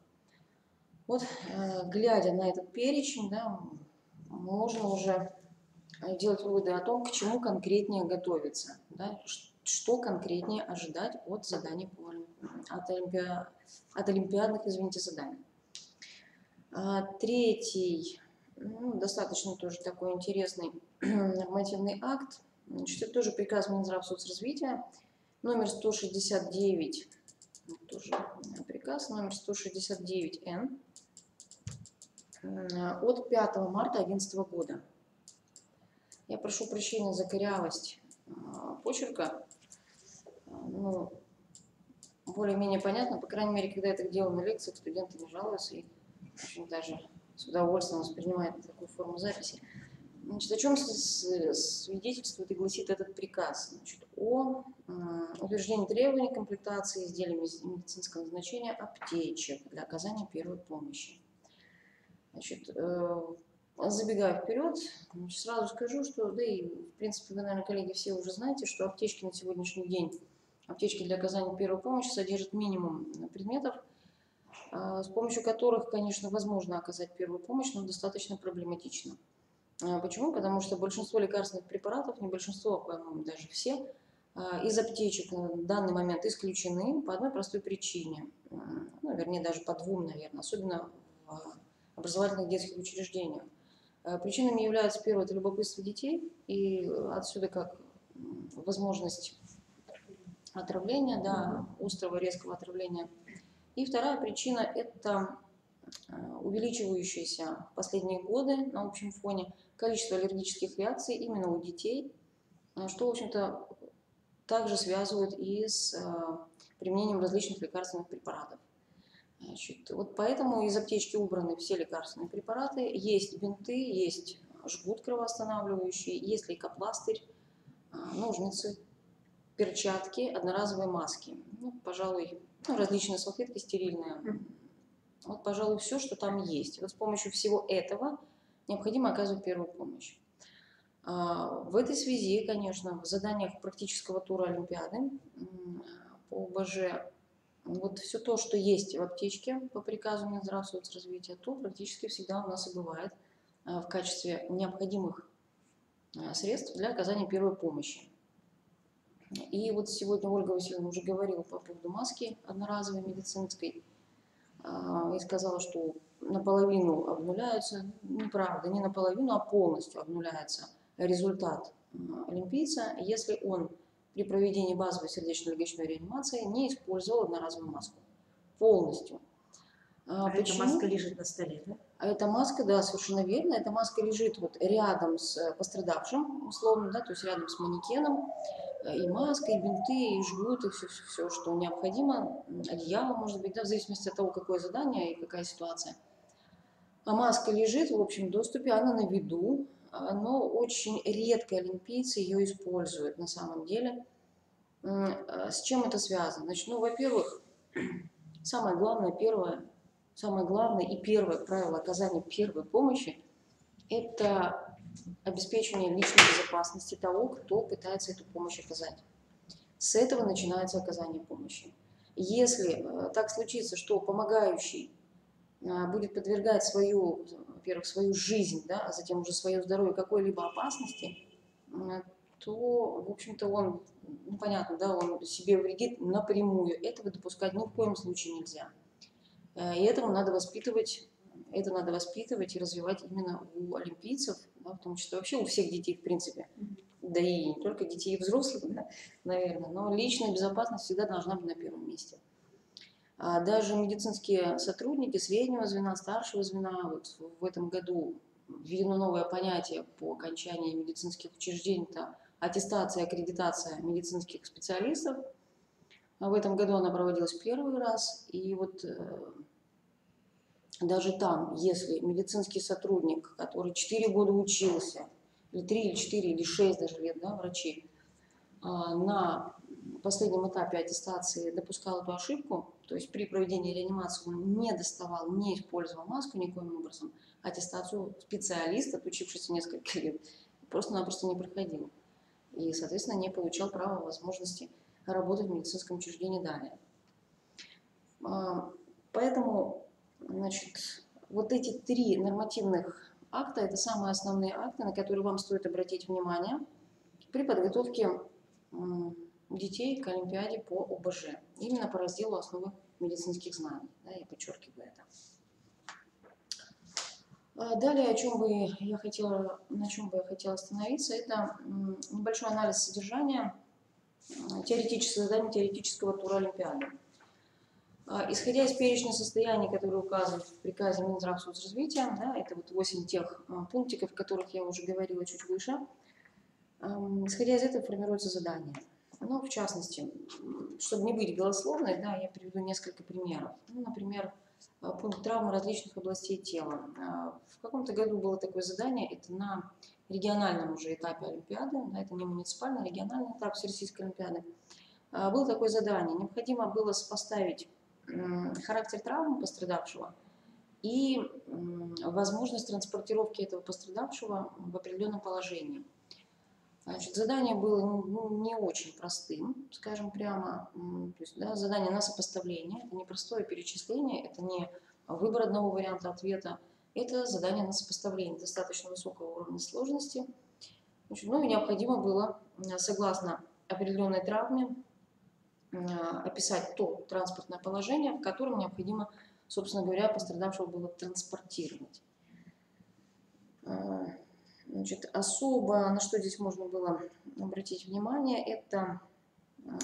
Speaker 3: Вот, глядя на этот перечень, да, можно уже делать выводы о том, к чему конкретнее готовиться, да, что конкретнее ожидать от заданий, от олимпиадных, извините, заданий. Третий, достаточно тоже такой интересный нормативный акт, значит, это тоже приказ Минздрава соцразвития, номер 169, тоже приказ номер 169Н от 5 марта 2011 года. Я прошу прощения за корявость почерка, ну, более-менее понятно, по крайней мере, когда я это делаю на лекциях, студенты не жалуются и очень даже с удовольствием воспринимают такую форму записи. Значит, о чем свидетельствует и гласит этот приказ? Значит, о утверждении требований комплектации изделий медицинского назначения аптечек для оказания первой помощи. Значит, забегая вперед, сразу скажу, что, да и в принципе вы, наверное, коллеги, все уже знаете, что аптечки на сегодняшний день, аптечки для оказания первой помощи содержат минимум предметов, с помощью которых, конечно, возможно оказать первую помощь, но достаточно проблематично. Почему? Потому что большинство лекарственных препаратов, не большинство, по-моему, даже все, из аптечек в данный момент исключены по одной простой причине, ну, вернее, даже по двум, наверное, особенно в образовательных детских учреждениях. Причинами являются, первое, это любопытство детей, и отсюда как возможность отравления, да, острого, резкого отравления. И вторая причина – это увеличивающееся в последние годы на общем фоне количество аллергических реакций именно у детей, что, в общем-то, также связывают и с применением различных лекарственных препаратов. Значит, вот поэтому из аптечки убраны все лекарственные препараты, есть бинты, есть жгут кровоостанавливающий, есть лейкопластырь, ножницы, перчатки, одноразовые маски, ну, пожалуй, различные салфетки стерильные. Вот, пожалуй, все, что там есть. Вот с помощью всего этого необходимо оказывать первую помощь. В этой связи, конечно, в заданиях практического тура Олимпиады по ОБЖ вот все то, что есть в аптечке по приказу Минздрава соцразвития, то практически всегда у нас и бывает в качестве необходимых средств для оказания первой помощи. И вот сегодня Ольга Васильевна уже говорила по поводу маски одноразовой медицинской и сказала, что наполовину обнуляются. Неправда, не наполовину, а полностью обнуляется результат олимпийца, если он при проведении базовой сердечно-легочной реанимации не использовал одноразовую маску. Полностью.
Speaker 1: Эта маска лежит на столе, да?
Speaker 3: Эта маска, да, совершенно верно. Эта маска лежит вот рядом с пострадавшим, условно, да, то есть рядом с манекеном. И маска, и бинты, и жгут, и все, что необходимо. Одеяло, может быть, да, в зависимости от того, какое задание и какая ситуация. А маска лежит в общем доступе, она на виду, но очень редко олимпийцы ее используют на самом деле. С чем это связано? Значит, ну, во-первых, самое главное, первое, самое главное и первое правило оказания первой помощи – это обеспечение личной безопасности того, кто пытается эту помощь оказать. С этого начинается оказание помощи. Если так случится, что помогающий будет подвергать свою, во-первых, свою жизнь, да, а затем уже свое здоровье какой-либо опасности, то, в общем-то, он, ну, понятно, да, он себе вредит напрямую. Этого допускать ни в коем случае нельзя. И этому надо воспитывать, это надо воспитывать и развивать именно у олимпийцев, да, в том числе вообще у всех детей, в принципе. Да и не только детей и взрослых, да, наверное, но личная безопасность всегда должна быть на первом месте. Даже медицинские сотрудники среднего звена, старшего звена, вот в этом году введено новое понятие по окончании медицинских учреждений, это аттестация и аккредитация медицинских специалистов. В этом году она проводилась первый раз, и вот даже там, если медицинский сотрудник, который 4 года учился, или 3, или 4, или 6 даже лет, да, врачи, на последнем этапе аттестации допускал эту ошибку, то есть при проведении реанимации он не доставал, не использовал маску никоим образом, аттестацию специалист, отучившийся несколько лет, просто-напросто не проходил. И, соответственно, не получал права возможности работать в медицинском учреждении далее. Поэтому, значит, вот эти 3 нормативных акта – это самые основные акты, на которые вам стоит обратить внимание при подготовке детей к Олимпиаде по ОБЖ, именно по разделу основы медицинских знаний. Да, я подчеркиваю это. Далее, на чем бы я хотела остановиться, это небольшой анализ содержания задания теоретического тура Олимпиады. Исходя из перечня состояний, которые указаны в приказе Минздравсоцразвития, да, это вот 8 тех пунктиков, о которых я уже говорила чуть выше, исходя из этого формируется задание. Ну, в частности, чтобы не быть голословной, да, я приведу несколько примеров. Ну, например, пункт травмы различных областей тела. В каком-то году было такое задание, это на региональном уже этапе Олимпиады, да, это не муниципальный, а региональный этап Всероссийской Олимпиады. Было такое задание, необходимо было сопоставить характер травмы пострадавшего и возможность транспортировки этого пострадавшего в определенном положении. Значит, задание было не очень простым, скажем прямо. То есть, да, задание на сопоставление, это не простое перечисление, это не выбор одного варианта ответа, это задание на сопоставление достаточно высокого уровня сложности. Значит, ну и необходимо было, согласно определенной травме, описать то транспортное положение, в котором необходимо, собственно говоря, пострадавшего было транспортировать. Значит, особо, на что здесь можно было обратить внимание, это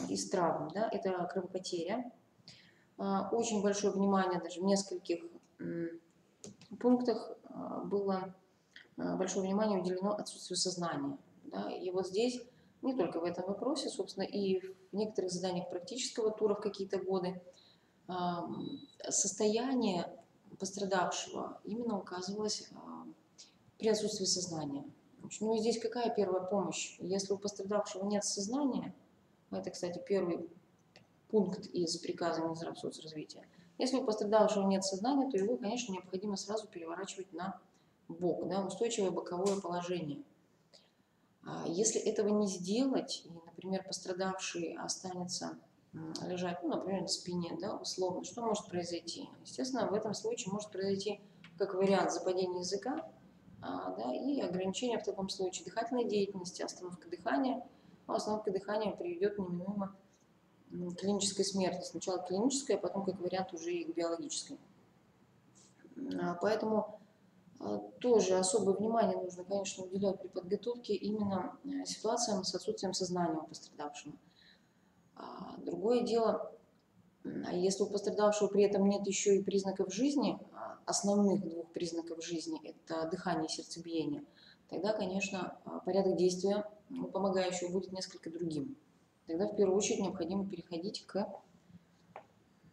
Speaker 3: из травм, да, это кровопотеря. Очень большое внимание, даже в нескольких пунктах было большое внимание уделено отсутствию сознания. Да, и вот здесь, не только в этом вопросе, собственно, и в некоторых заданиях практического тура в какие-то годы, состояние пострадавшего именно указывалось при отсутствии сознания. Ну и здесь какая первая помощь? Если у пострадавшего нет сознания, это, кстати, первый пункт из приказа Минздравсоцразвития, если у пострадавшего нет сознания, то его, конечно, необходимо сразу переворачивать на бок, да, устойчивое боковое положение. Если этого не сделать, и, например, пострадавший останется лежать, ну, например, на спине, да, условно, что может произойти? Естественно, в этом случае может произойти, как вариант, западение языка, да, и ограничение в таком случае дыхательной деятельности, остановка дыхания. Остановка дыхания приведет неминуемо к клинической смерти. Сначала клинической, а потом, как вариант, уже и к биологической. Поэтому тоже особое внимание нужно, конечно, уделять при подготовке именно ситуациям с отсутствием сознания у пострадавшего. Другое дело, если у пострадавшего при этом нет еще и признаков жизни, основных 2 признаков жизни, это дыхание и сердцебиение, тогда, конечно, порядок действия у помогающего будет несколько другим. Тогда в первую очередь необходимо переходить к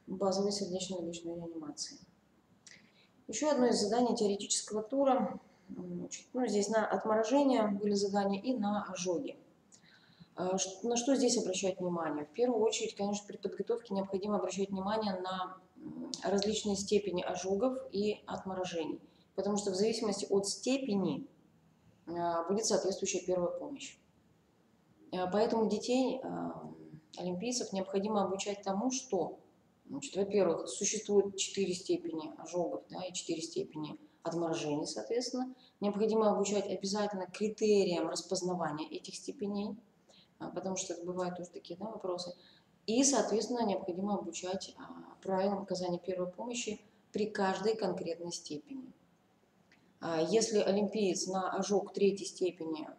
Speaker 3: базовой сердечно-легочной реанимации. Еще одно из заданий теоретического тура, значит, ну, здесь на отморожение были задания и на ожоги. На что здесь обращать внимание? В первую очередь, конечно, при подготовке необходимо обращать внимание на различные степени ожогов и отморожений, потому что в зависимости от степени будет соответствующая первая помощь. Поэтому детей, олимпийцев, необходимо обучать тому, что, во-первых, существует 4 степени ожогов, да, и 4 степени отморожений, соответственно. Необходимо обучать обязательно критериям распознавания этих степеней, потому что это бывают тоже такие, да, вопросы. И, соответственно, необходимо обучать правилам оказания первой помощи при каждой конкретной степени. Если олимпиец на ожог 3-й степени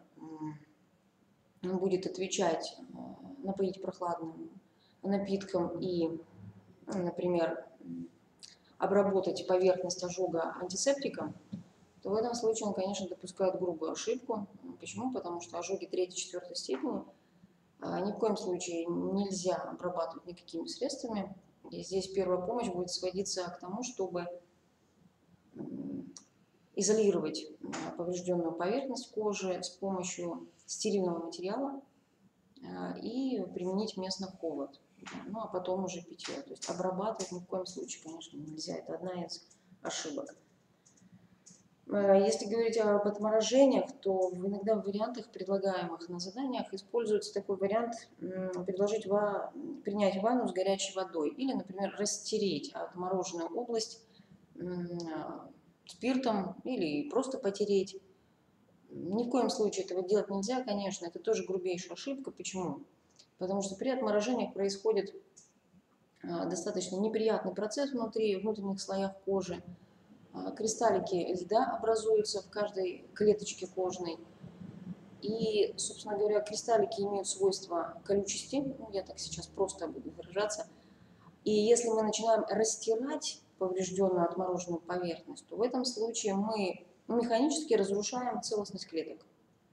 Speaker 3: будет отвечать, напоить прохладным напитком и, например, обработать поверхность ожога антисептиком, то в этом случае он, конечно, допускает грубую ошибку. Почему? Потому что ожоги 3-4 степени ни в коем случае нельзя обрабатывать никакими средствами. И здесь первая помощь будет сводиться к тому, чтобы изолировать поврежденную поверхность кожи с помощью стерильного материала и применить местно холод. Ну а потом уже питье. То есть обрабатывать ни в коем случае, конечно, нельзя. Это одна из ошибок. Если говорить об отморожениях, то иногда в вариантах, предлагаемых на заданиях, используется такой вариант принять ванну с горячей водой или, например, растереть отмороженную область спиртом или просто потереть. Ни в коем случае этого делать нельзя, конечно, это тоже грубейшая ошибка. Почему? Потому что при отморожениях происходит достаточно неприятный процесс в внутренних слоях кожи. Кристаллики льда образуются в каждой клеточке кожной. И, собственно говоря, кристаллики имеют свойство колючести, я так сейчас просто буду выражаться. И если мы начинаем растирать поврежденную отмороженную поверхность, то в этом случае мы механически разрушаем целостность клеток.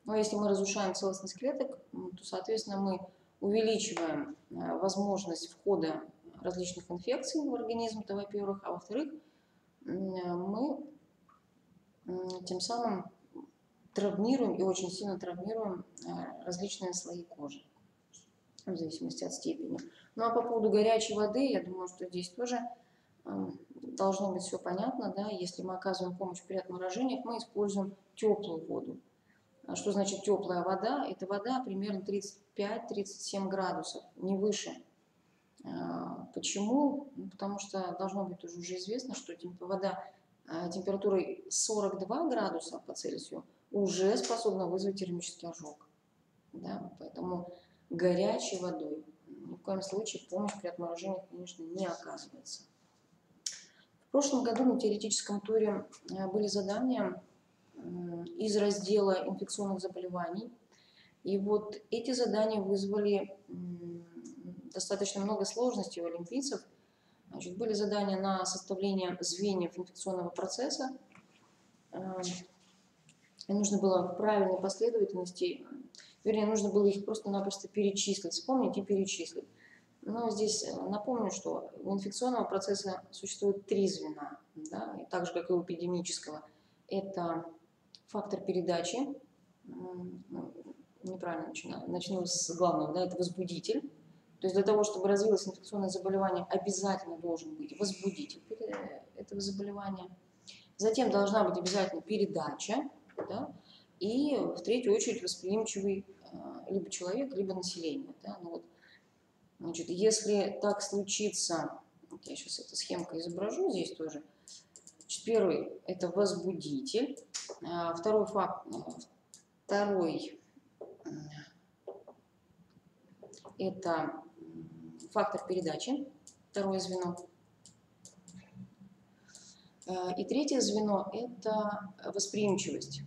Speaker 3: Но если мы разрушаем целостность клеток, то, соответственно, мы увеличиваем возможность входа различных инфекций в организм, это во-первых, а во-вторых, мы тем самым травмируем и очень сильно травмируем различные слои кожи, в зависимости от степени. Ну а по поводу горячей воды, я думаю, что здесь тоже должно быть все понятно, да, если мы оказываем помощь при отморожениях, мы используем теплую воду. Что значит теплая вода? Это вода примерно 35-37 градусов, не выше. Почему? Потому что должно быть уже известно, что вода температурой 42 градуса по Цельсию уже способна вызвать термический ожог. Да? Поэтому горячей водой ни в коем случае помощь при отморожениях, конечно, не оказывается. В прошлом году на теоретическом туре были задания из раздела инфекционных заболеваний. И вот эти задания вызвали достаточно много сложностей у олимпийцев. Значит, были задания на составление звеньев инфекционного процесса. И нужно было в правильной последовательности, вернее, нужно было их просто-напросто перечислить, вспомнить и перечислить. Но здесь напомню, что у инфекционного процесса существует 3 звена, да, и так же, как и у эпидемического. Это фактор передачи, неправильно начну с главного, да, это возбудитель. То есть для того, чтобы развилось инфекционное заболевание, обязательно должен быть возбудитель этого заболевания. Затем должна быть обязательно передача, да, и в третью очередь восприимчивый либо человек, либо население. Да. Ну, вот, значит, если так случится, вот я сейчас эту схемку изображу здесь тоже. Значит, первый – это возбудитель, второй – это фактор передачи, второе звено. И третье звено – это восприимчивость.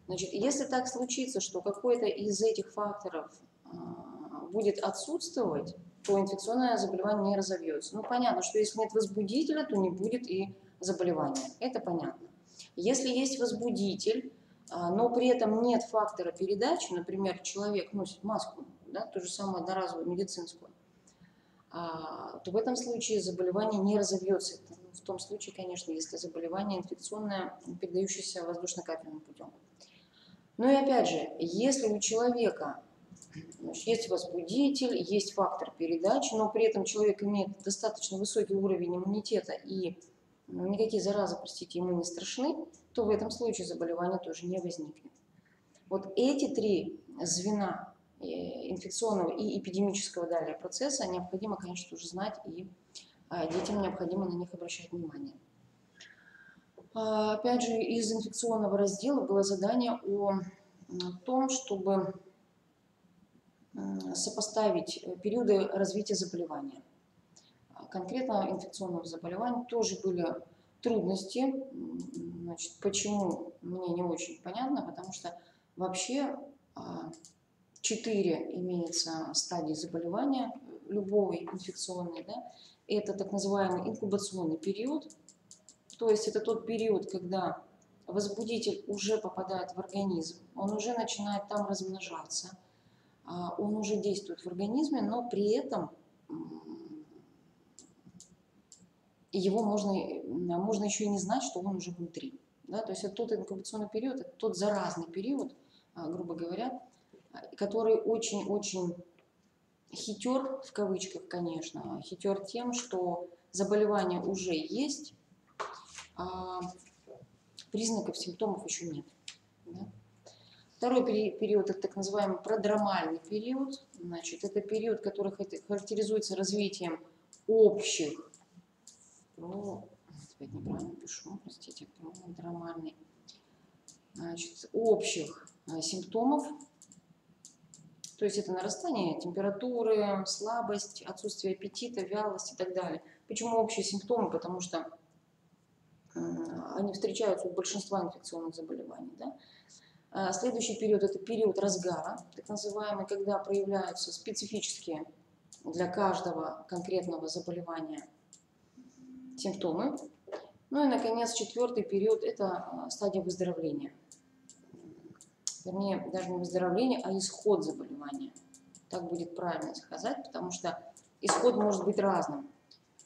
Speaker 3: Значит, если так случится, что какой-то из этих факторов будет отсутствовать, то инфекционное заболевание не разовьется. Ну, понятно, что если нет возбудителя, то не будет и заболевания. Это понятно. Если есть возбудитель, но при этом нет фактора передачи, например, человек носит маску, да, ту же самую одноразовую медицинскую, то в этом случае заболевание не разовьется. Это в том случае, конечно, если заболевание инфекционное, передающееся воздушно-капельным путем. Ну и опять же, если у человека Значит, есть возбудитель, есть фактор передачи, но при этом человек имеет достаточно высокий уровень иммунитета и никакие заразы, простите, ему не страшны, то в этом случае заболевание тоже не возникнет. Вот эти три звена инфекционного и эпидемического далее процесса необходимо, конечно, тоже знать, и детям необходимо на них обращать внимание. Опять же, из инфекционного раздела было задание о том, чтобы сопоставить периоды развития заболевания. Конкретно инфекционного заболевания тоже были трудности. Значит, почему, мне не очень понятно, потому что вообще 4 имеется стадии заболевания любого инфекционной. Да? Это так называемый инкубационный период, то есть это тот период, когда возбудитель уже попадает в организм, он уже начинает там размножаться, он уже действует в организме, но при этом его можно еще и не знать, что он уже внутри. Да? То есть это тот инкубационный период, это тот заразный период, грубо говоря, который очень-очень хитер, в кавычках, конечно, хитер тем, что заболевание уже есть, а признаков, симптомов еще нет. Да? Второй период – это так называемый продромальный период. Значит, это период, который характеризуется развитием общих, опять неправильно пишу, простите, продромальный, значит, общих симптомов. То есть это нарастание температуры, слабость, отсутствие аппетита, вялость и так далее. Почему общие симптомы? Потому что они встречаются у большинства инфекционных заболеваний. Да? Следующий период – это период разгара, так называемый, когда проявляются специфические для каждого конкретного заболевания симптомы. Ну и, наконец, четвертый период – это стадия выздоровления. Вернее, даже не выздоровление, а исход заболевания. Так будет правильно сказать, потому что исход может быть разным.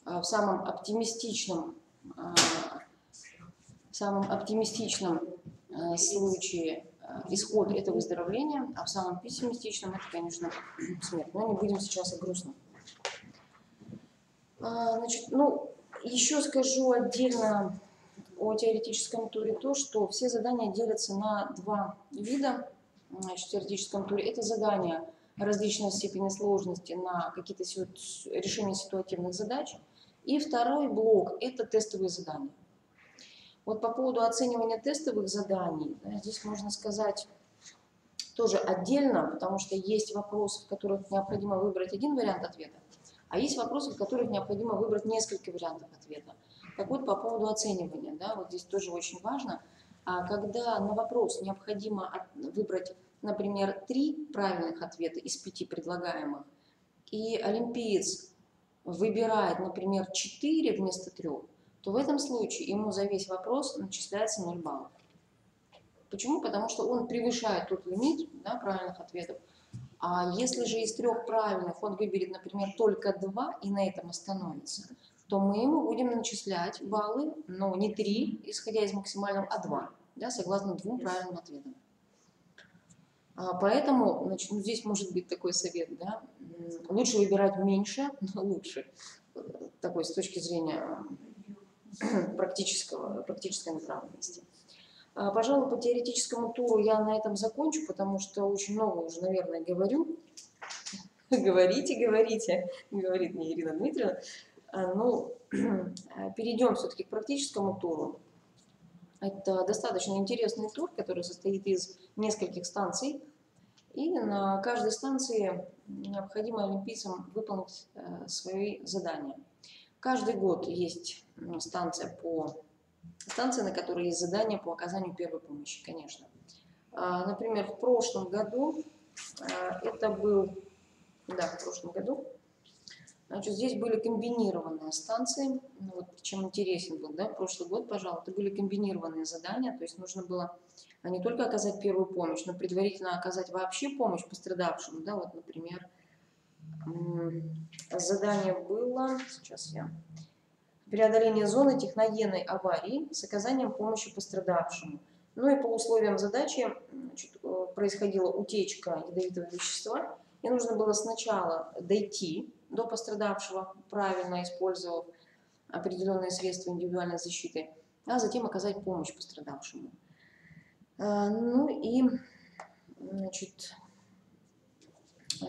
Speaker 3: В самом оптимистичном случае исход – это выздоровление, а в самом пессимистичном – это, конечно, смерть. Но не будем сейчас о грустном. Значит, еще скажу отдельно о теоретическом туре то, что все задания делятся на 2 вида. Значит, в теоретическом туре это задания различной степени сложности на какие-то решения ситуативных задач. И второй блок – это тестовые задания. Вот по поводу оценивания тестовых заданий, да, здесь можно сказать тоже отдельно, потому что есть вопросы, в которых необходимо выбрать один вариант ответа, а есть вопросы, в которых необходимо выбрать несколько вариантов ответа. Так вот, по поводу оценивания, да, вот здесь тоже очень важно, когда на вопрос необходимо выбрать, например, 3 правильных ответа из 5 предлагаемых, и олимпиец выбирает, например, 4 вместо 3, то в этом случае ему за весь вопрос начисляется 0 баллов. Почему? Потому что он превышает тот лимит, да, правильных ответов. А если же из 3 правильных он выберет, например, только 2 и на этом остановится, то мы ему будем начислять баллы, но не 3, исходя из максимального, а 2, да, согласно 2 правильным ответам. Поэтому, значит, здесь может быть такой совет, да, лучше выбирать меньше, но лучше, такой с точки зрения практической направленности. Пожалуй, по теоретическому туру я на этом закончу, потому что очень много уже, наверное, говорю. Говорите, говорит мне Ирина Дмитриевна. Ну, перейдем все-таки к практическому туру. Это достаточно интересный тур, который состоит из нескольких станций. И на каждой станции необходимо олимпийцам выполнить свои задания. Каждый год есть станция, на которой есть задания по оказанию первой помощи, конечно. Например, в прошлом году, значит, здесь были комбинированные станции. Вот чем интересен был, да, прошлый год, пожалуй, это были комбинированные задания, то есть нужно было не только оказать первую помощь, но предварительно оказать вообще помощь пострадавшим, да, вот, например, задание было, преодоление зоны техногенной аварии с оказанием помощи пострадавшему. Ну и по условиям задачи, значит, происходила утечка ядовитого вещества, и нужно было сначала дойти до пострадавшего, правильно использовав определенные средства индивидуальной защиты, а затем оказать помощь пострадавшему. Ну и, значит,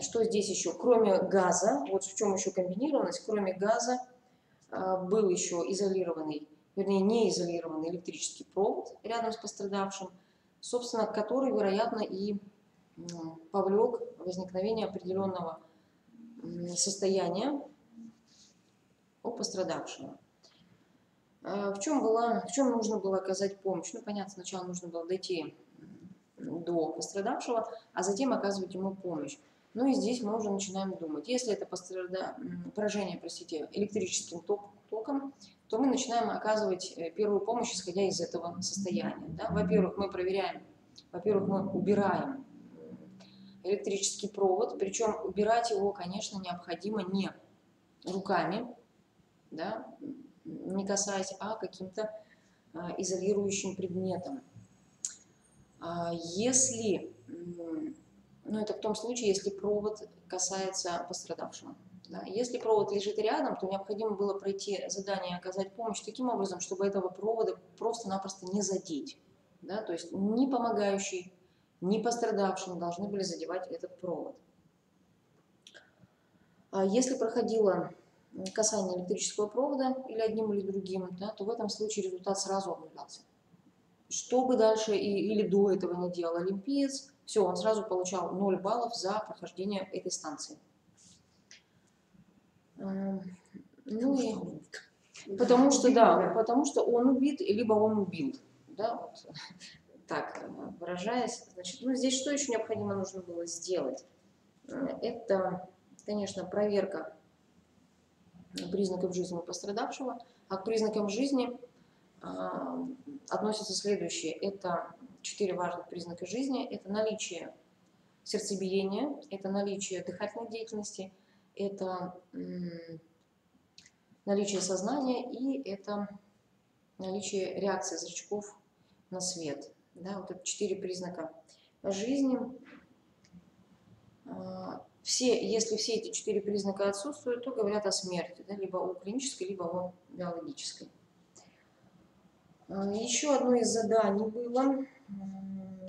Speaker 3: что здесь еще? Кроме газа, вот в чем еще комбинированность, кроме газа был еще изолированный, вернее, неизолированный электрический провод рядом с пострадавшим, собственно, который, вероятно, и повлек возникновение определенного состояния у пострадавшего. В чем нужно было оказать помощь? Ну, понятно, сначала нужно было дойти до пострадавшего, а затем оказывать ему помощь. Ну и здесь мы уже начинаем думать. Если это поражение, электрическим током, то мы начинаем оказывать первую помощь, исходя из этого состояния. Да? Во-первых, мы проверяем, мы убираем электрический провод, причем убирать его, конечно, необходимо не руками, да, не касаясь, а каким-то изолирующим предметом. Если, ну это в том случае, если провод касается пострадавшего. Да. Если провод лежит рядом, то необходимо было пройти задание оказать помощь таким образом, чтобы этого провода просто-напросто не задеть. Да. То есть ни помогающий, ни пострадавшим должны были задевать этот провод. Если проходило касание электрического провода или одним, или другим, да, то в этом случае результат сразу обнулялся. Что бы дальше или до этого не делал олимпиец, все, он сразу получал 0 баллов за прохождение этой станции. Ну и потому что он убит, либо он убил. Да, вот, так выражаясь. Значит, ну здесь что еще необходимо нужно было сделать? Это, конечно, проверка признаков жизни пострадавшего. А к признакам жизни относятся следующие. Это 4 важных признака жизни. Это наличие сердцебиения, это наличие дыхательной деятельности, это наличие сознания и это наличие реакции зрачков на свет. Да, вот это 4 признака жизни. Если все эти 4 признака отсутствуют, то говорят о смерти, да, либо о клинической, либо о биологической. Еще одно из заданий было,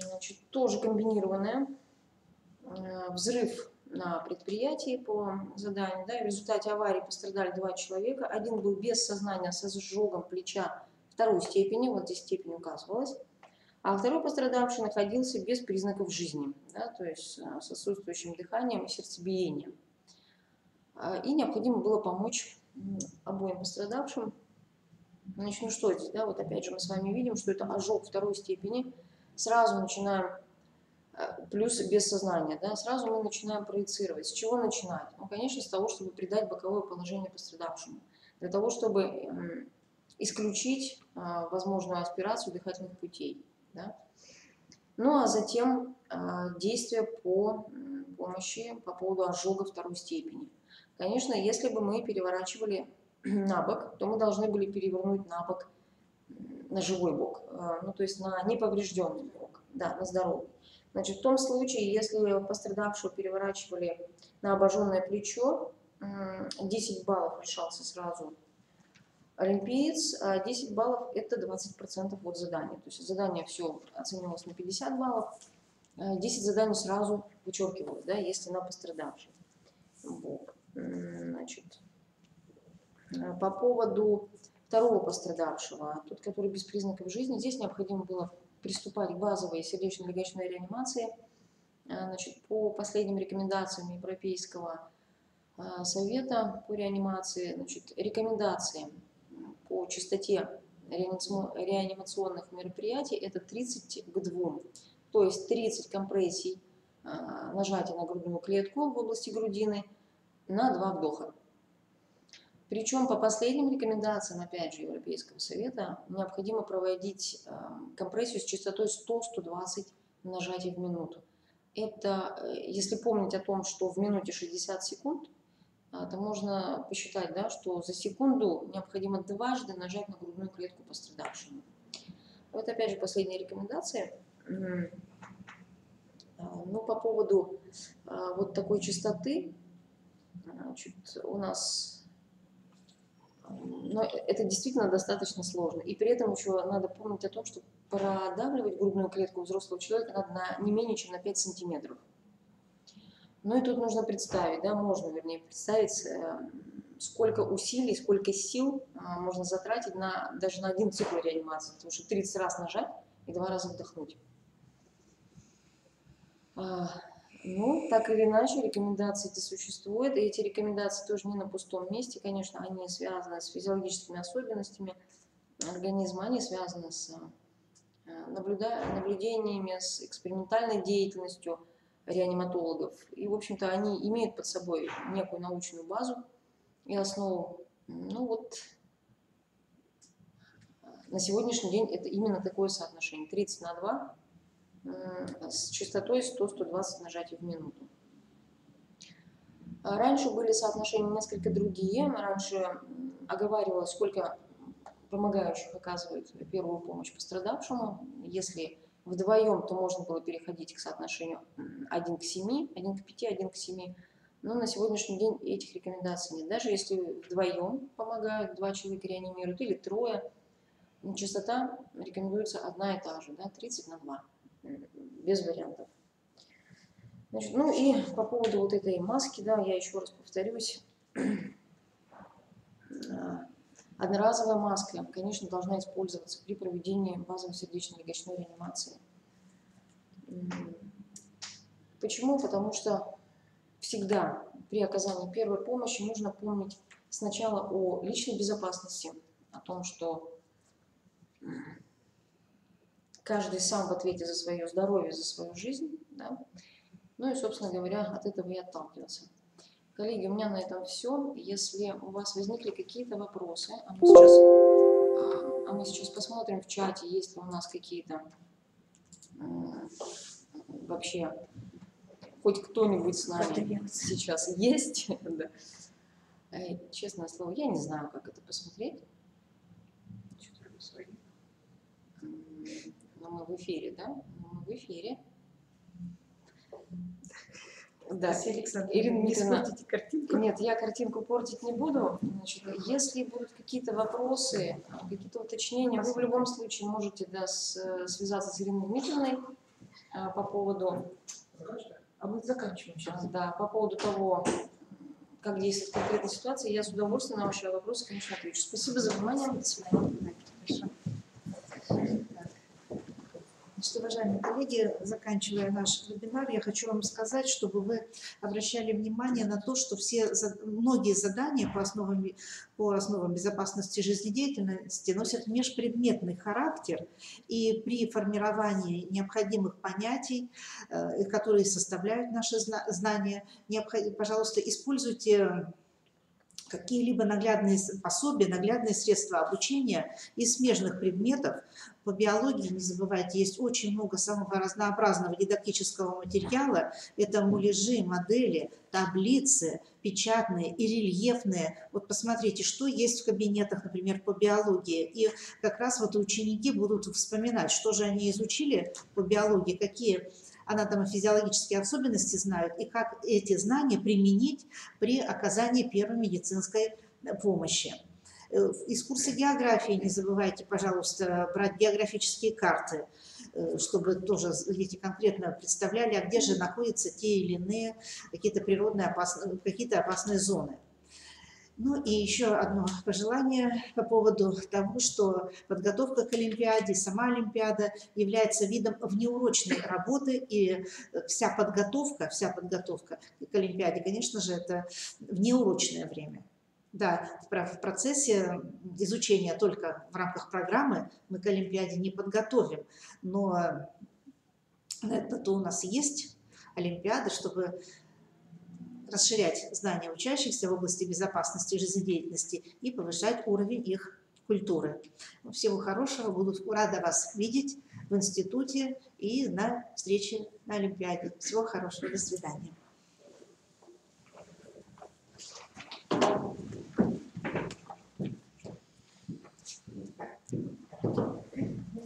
Speaker 3: значит, тоже комбинированное. Взрыв на предприятии по заданию. Да, в результате аварии пострадали 2 человека. Один был без сознания с изжогом плеча 2-й степени, вот здесь степень указывалась. А второй пострадавший находился без признаков жизни, да, то есть с отсутствующим дыханием и сердцебиением. И необходимо было помочь обоим пострадавшим. Значит, ну что здесь, да, вот опять же мы с вами видим, что это ожог 2-й степени. Сразу начинаем, плюс без сознания, да, сразу мы начинаем проецировать. С чего начинать? Ну, конечно, с того, чтобы придать боковое положение пострадавшему. Для того, чтобы исключить возможную аспирацию дыхательных путей. Да? Ну а затем действия по помощи по поводу ожога 2-й степени. Конечно, если бы мы переворачивали на бок, то мы должны были перевернуть на бок, на живой бок, ну то есть на неповрежденный бок, да, на здоровый. Значит, в том случае, если пострадавшего переворачивали на обожженное плечо, 10 баллов лишался сразу олимпиец, а 10 баллов это 20% от задания. То есть задание все оценивалось на 50 баллов, 10 заданий сразу вычеркивалось, да, если на пострадавший. Вот. Значит, по поводу 2-го пострадавшего, тот, который без признаков жизни, здесь необходимо было приступать к базовой сердечно-легочной реанимации. Значит, по последним рекомендациям Европейского совета по реанимации, значит, рекомендации по частоте реанимационных мероприятий это 30 к 2, то есть 30 компрессий нажатия на грудную клетку в области грудины на 2 вдоха. Причем по последним рекомендациям, опять же, Европейского совета, необходимо проводить компрессию с частотой 100-120 нажатий в минуту. Это, если помнить о том, что в минуте 60 секунд, то можно посчитать, да, что за секунду необходимо дважды нажать на грудную клетку пострадавшему. Вот опять же последняя рекомендация. Ну, по поводу вот такой частоты, значит, у нас, но это действительно достаточно сложно. И при этом еще надо помнить о том, что продавливать грудную клетку взрослого человека надо не менее чем на 5 сантиметров. Ну и тут нужно представить, да, можно, вернее, представить, сколько усилий, сколько сил можно затратить даже на один цикл реанимации, потому что 30 раз нажать и 2 раза вдохнуть. Ну, так или иначе, рекомендации эти существуют, и эти рекомендации тоже не на пустом месте, конечно, они связаны с физиологическими особенностями организма, они связаны с наблюдениями, с экспериментальной деятельностью реаниматологов. И, в общем-то, они имеют под собой некую научную базу и основу. Ну вот, на сегодняшний день это именно такое соотношение. 30 на 2 с частотой 100-120 нажатий в минуту. Раньше были соотношения несколько другие. Раньше оговаривалось, сколько помогающих оказывают первую помощь пострадавшему. Если вдвоем, то можно было переходить к соотношению 1 к 7, 1 к 5, 1 к 7. Но на сегодняшний день этих рекомендаций нет. Даже если вдвоем помогают, 2 человека реанимируют или 3, частота рекомендуется одна и та же, да, 30 на 2, без вариантов. Значит, ну и по поводу вот этой маски, да, я еще раз повторюсь. Одноразовая маска, конечно, должна использоваться при проведении базовой сердечно-легочной реанимации. Почему? Потому что всегда при оказании первой помощи нужно помнить сначала о личной безопасности, о том, что каждый сам в ответе за свое здоровье, за свою жизнь, да? Ну и, собственно говоря, от этого и отталкиваться. Коллеги, у меня на этом все. Если у вас возникли какие-то вопросы, а мы сейчас посмотрим в чате, есть ли у нас какие-то вообще хоть кто-нибудь с нами сейчас есть. Да. Честное слово, я не знаю, как это посмотреть. Но мы в эфире, да? Мы в эфире. Да, Ирина Дмитриевна, нет, я картинку портить не буду. Значит, если будут какие-то вопросы, какие-то уточнения, вы в любом случае можете, да, связаться с Ириной Дмитриевной по поводу...
Speaker 1: А мы заканчиваем сейчас.
Speaker 3: Да, по поводу того, как действовать в конкретной ситуации. Я с удовольствием на ваши вопросы, конечно, отвечу. Спасибо за внимание. До свидания.
Speaker 1: Значит, уважаемые коллеги, заканчивая наш вебинар, я хочу вам сказать, чтобы вы обращали внимание на то, что многие задания по основам безопасности жизнедеятельности носят межпредметный характер, и при формировании необходимых понятий, которые составляют наши знания, пожалуйста, используйте какие-либо наглядные пособия, наглядные средства обучения из смежных предметов. По биологии, не забывайте, есть очень много самого разнообразного дидактического материала. Это муляжи, модели, таблицы, печатные и рельефные. Вот посмотрите, что есть в кабинетах, например, по биологии. И как раз вот ученики будут вспоминать, что же они изучили по биологии, какие анатомофизиологические особенности знают и как эти знания применить при оказании первой медицинской помощи. Из курса географии не забывайте, пожалуйста, брать географические карты, чтобы тоже дети конкретно представляли, а где же находятся те или иные какие-то природные какие-то опасные зоны. Ну и еще одно пожелание по поводу того, что подготовка к Олимпиаде, сама Олимпиада является видом внеурочной работы, и вся подготовка к Олимпиаде, конечно же, это внеурочное время. Да, в процессе изучения только в рамках программы мы к Олимпиаде не подготовим, но это-то у нас есть Олимпиада, чтобы расширять знания учащихся в области безопасности и жизнедеятельности и повышать уровень их культуры. Всего хорошего, буду рада вас видеть в институте и на встрече на Олимпиаде. Всего хорошего, до свидания.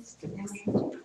Speaker 2: принципе, можете.